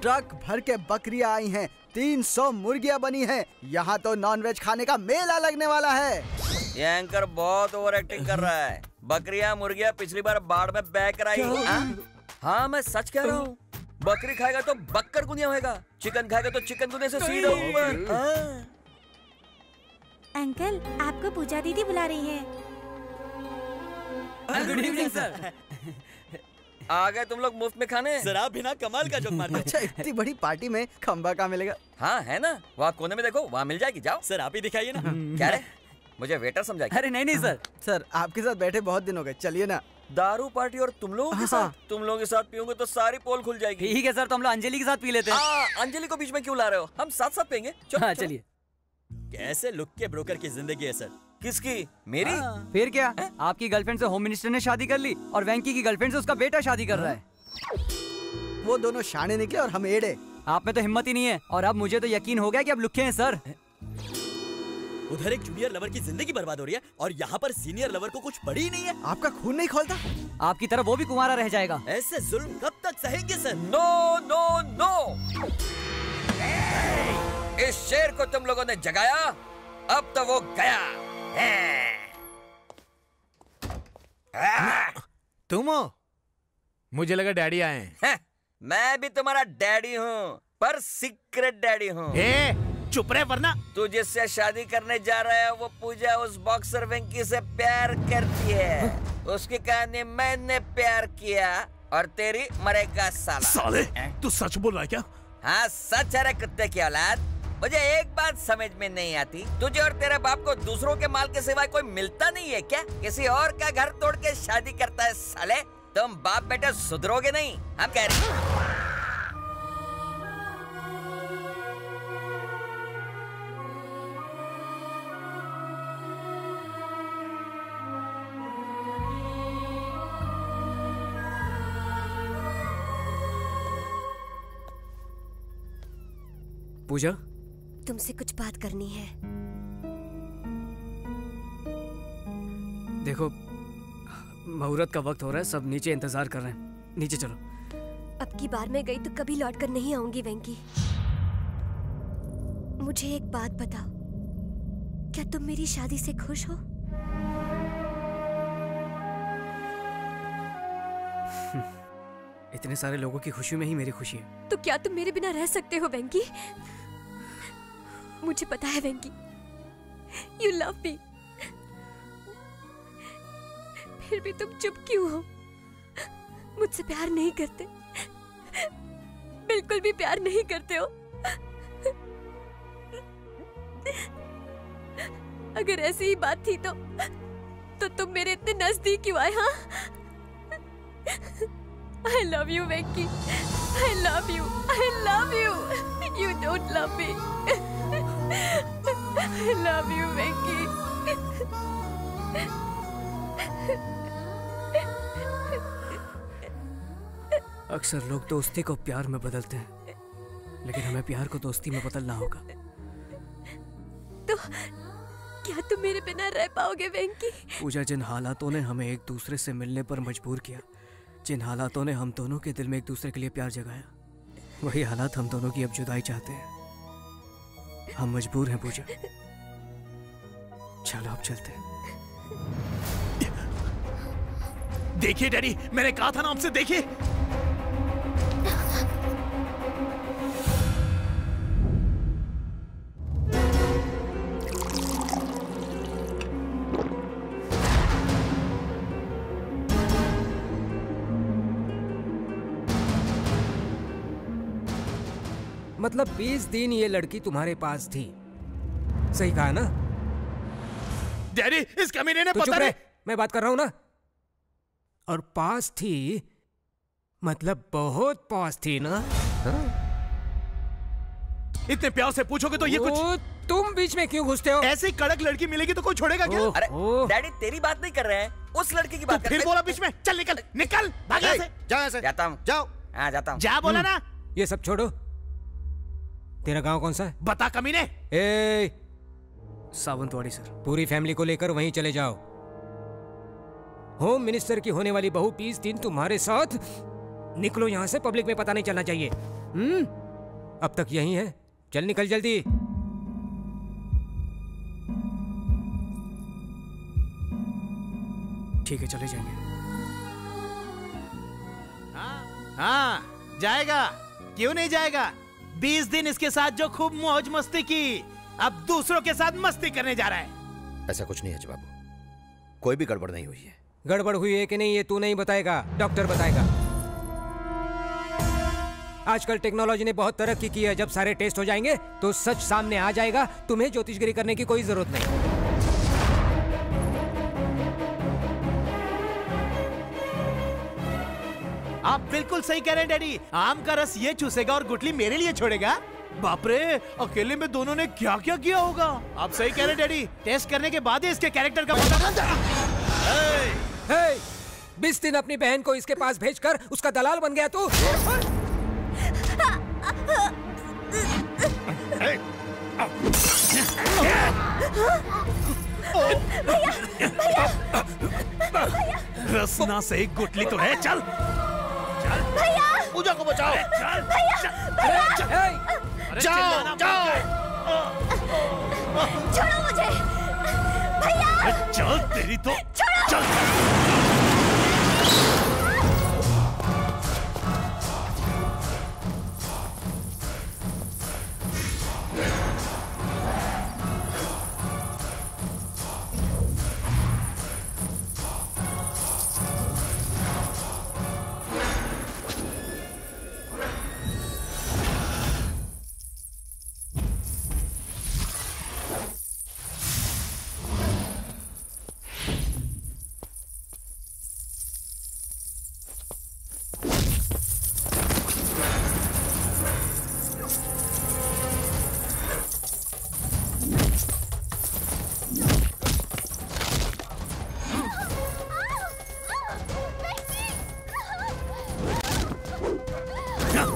ट्रक भर के बकरियां आई हैं, 300 मुर्गियां बनी हैं। यहाँ तो नॉनवेज खाने का मेला लगने वाला है। ये एंकर बहुत ओवर एक्टिंग कर रहा है। बकरियां मुर्गियां पिछली बार बाढ़ में बह कर आई। हाँ मैं सच कह रहा हूँ। बकरी खाएगा तो बक्कर गुनिया होगा, चिकन खाएगा तो चिकन गुनिया से सीधा ऊपर। अंकल, आपको पूजा दीदी बुला रही है। Good evening sir. आ गए तुम लोग मुफ्त में खाने। सर आप बिना कमाल का जोक मारते। अच्छा, इतनी बड़ी पार्टी में खंबा कहाँ मिलेगा? हाँ है ना, वहाँ कोने में देखो, वहाँ मिल जाएगी। जाओ सर, आप ही दिखाइए ना। क्या रे, मुझे वेटर समझा? अरे नहीं सर, आपके साथ बैठे बहुत दिन हो गए, चलिए ना। दारू पार्टी और तुम लोगों के साथ? तुम लोगों के साथ पीओगे तो सारी पोल खुल जाएगी। ठीक है सर, तो हम लोग अंजलि के साथ पी लेते हैं। अंजलि को बीच में क्यों ला रहे हो? हम साथ साथ पियेंगे। हाँ चलिए। कैसे लुक के ब्रोकर की जिंदगी है सर। किसकी? मेरी? फिर क्या, आपकी गर्लफ्रेंड से होम मिनिस्टर ने शादी कर ली और वेंकी की गर्लफ्रेंड से उसका बेटा शादी कर रहा है। वो दोनों शाने निकले और हम एड़े। आप में तो हिम्मत ही नहीं है, और अब मुझे तो यकीन हो गया कि अब लुक्के हैं सर। उधर एक जूनियर लवर की जिंदगी बर्बाद हो रही है और यहाँ पर सीनियर लवर को कुछ पड़ी ही नहीं है। आपका खून नहीं खोलता? आपकी तरह वो भी कुंवारा रह जाएगा। ऐसे जुल्म कब तक सहेंगे सर? नो नो नो, इस शेर को तुम लोगों ने जगाया, अब तो वो गया। तुम हो? मुझे लगा डैडी आए हैं। मैं भी तुम्हारा डैडी हूँ, पर सीक्रेट डैडी हूँ। चुप रहे वरना। तू जिससे शादी करने जा रहा है वो पूजा उस बॉक्सर वेंकी से प्यार करती है। उसकी कहानी मैंने प्यार किया और तेरी मरेगा साला। साले, तू सच बोल रहा है क्या? हाँ सच है रे कुत्ते की औलाद। मुझे एक बात समझ में नहीं आती, तुझे और तेरे बाप को दूसरों के माल के सिवाय कोई मिलता नहीं है क्या? किसी और का घर तोड़ के शादी करता है साले। तुम बाप बेटे सुधरोगे नहीं, हम कह रहे हैं। पूजा, तुमसे कुछ बात करनी है। देखो मुहूर्त का वक्त हो रहा है, सब नीचे इंतजार कर रहे हैं, नीचे चलो। अब की बार मैं गई तो कभी लौट कर नहीं आऊंगी वेंकी। मुझे एक बात बताओ, क्या तुम मेरी शादी से खुश हो? इतने सारे लोगों की खुशी में ही मेरी खुशी है। तो क्या तुम मेरे बिना रह सकते हो वेंकी? मुझे पता है वेंकी, यू लव मी। फिर भी तुम चुप क्यों हो? मुझसे प्यार नहीं करते, बिल्कुल भी प्यार नहीं करते हो। अगर ऐसी ही बात थी तो तुम मेरे इतने नजदीक क्यों आए? हाँ, I love you, Venki. I love you. I love you. You don't love me. I love you, Venki. अक्सर लोग दोस्ती को प्यार में बदलते हैं, लेकिन हमें प्यार को दोस्ती में बदलना होगा। तो क्या तुम मेरे बिना रह पाओगे वेंकी? पूजा, जिन हालातों ने हमें एक दूसरे से मिलने पर मजबूर किया, जिन हालातों ने हम दोनों के दिल में एक दूसरे के लिए प्यार जगाया, वही हालात हम दोनों की अब जुदाई चाहते हैं। हम मजबूर हैं पूजा। चलो अब चलते हैं। देखिए डैडी, मैंने कहा था ना आपसे, देखिए। मतलब 20 दिन ये लड़की तुम्हारे पास थी, सही कहा ना? डैडी, इस कमीने ने पता नहीं। मैं बात कर रहा हूं ना। और पास थी मतलब बहुत पास थी ना? हाँ? इतने प्यार से पूछोगे तो ये कुछ। तुम बीच में क्यों घुसते हो? ऐसी कड़क लड़की मिलेगी तो कोई छोड़ेगा क्या? अरे डैडी, तेरी बात नहीं कर रहे हैं, उस लड़की की बात कर रहे हैं। फिर बोला बीच में। चल निकल निकल, भाग यहाँ से। जाओ यहाँ से। जाता हूँ। जाओ। हाँ जाता हूँ। जा बोला ना। ये सब छोड़ो, तेरा गांव कौन सा है? बता कमीने। सावंतवाड़ी सर। पूरी फैमिली को लेकर वहीं चले जाओ। होम मिनिस्टर की होने वाली बहू 20 दिन तुम्हारे साथ। निकलो यहाँ से, पब्लिक में पता नहीं चलना चाहिए। अब तक यही है, चल निकल जल्दी। ठीक है, चले जाएंगे। हाँ जाएगा, क्यों नहीं जाएगा? 20 दिन इसके साथ जो खूब मौज मस्ती की, अब दूसरों के साथ मस्ती करने जा रहा है। ऐसा कुछ नहीं है बाबू, कोई भी गड़बड़ नहीं हुई है। गड़बड़ हुई है कि नहीं ये तू नहीं बताएगा, डॉक्टर बताएगा। आजकल टेक्नोलॉजी ने बहुत तरक्की की है, जब सारे टेस्ट हो जाएंगे तो सच सामने आ जाएगा। तुम्हें ज्योतिषगिरी करने की कोई जरूरत नहीं। आप बिल्कुल सही कह रहे हैं डैडी। आम का रस ये चूसेगा और गुटली मेरे लिए छोड़ेगा। बाप रे, अकेले में दोनों ने क्या क्या किया होगा। आप सही कह रहे हैं डैडी। टेस्ट करने के बाद ही इसके कैरेक्टर का पता। 20 दिन अपनी बहन को इसके पास भेजकर उसका दलाल बन गया तू। रसना से एक गुटली तो है। चल चल भैया, पूजा को बचाओ। चल भैया, जाओ जाओ। छोड़ो मुझे भैया। चल तेरी तो चल। चलो।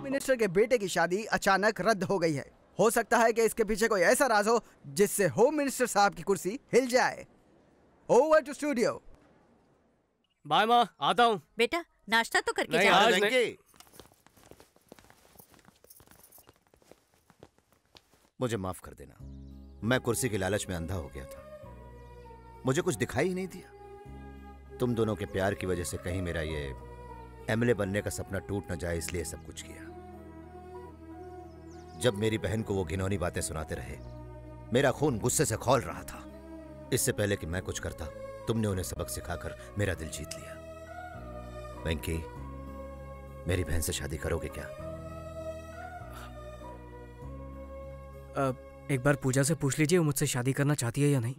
मिनिस्टर के बेटे की शादी अचानक रद्द हो गई है। हो सकता है कि इसके पीछे कोई ऐसा राज हो जिससे होम मिनिस्टर साहब की कुर्सी हिल जाए। Over to studio. बाय माँ, आता हूँ। बेटा नाश्ता तो करके नहीं, जाओ। आज नहीं। मुझे माफ कर देना, मैं कुर्सी के लालच में अंधा हो गया था। मुझे कुछ दिखाई ही नहीं दिया। तुम दोनों के प्यार की वजह से कहीं मेरा ये एमएलए बनने का सपना टूट न जाए, इसलिए सब कुछ किया। जब मेरी बहन को वो घिनौनी बातें सुनाते रहे, मेरा खून गुस्से से खौल रहा था। इससे पहले कि मैं कुछ करता, तुमने उन्हें सबक सिखाकर मेरा दिल जीत लिया। वेंकी, मेरी बहन से शादी करोगे क्या? एक बार पूजा से पूछ लीजिए वो मुझसे शादी करना चाहती है या नहीं।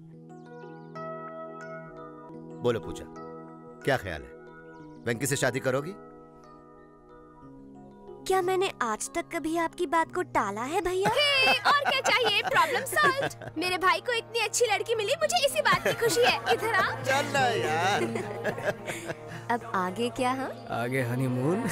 बोलो पूजा, क्या ख्याल है? वेंकी से शादी करोगी? क्या मैंने आज तक कभी आपकी बात को टाला है भैया? और क्या चाहिए? Problem solved. मेरे भाई को इतनी अच्छी लड़की मिली, मुझे इसी बात की खुशी है। इधर आ। चल ना यार। अब आगे क्या? हाँ, आगे हनीमून।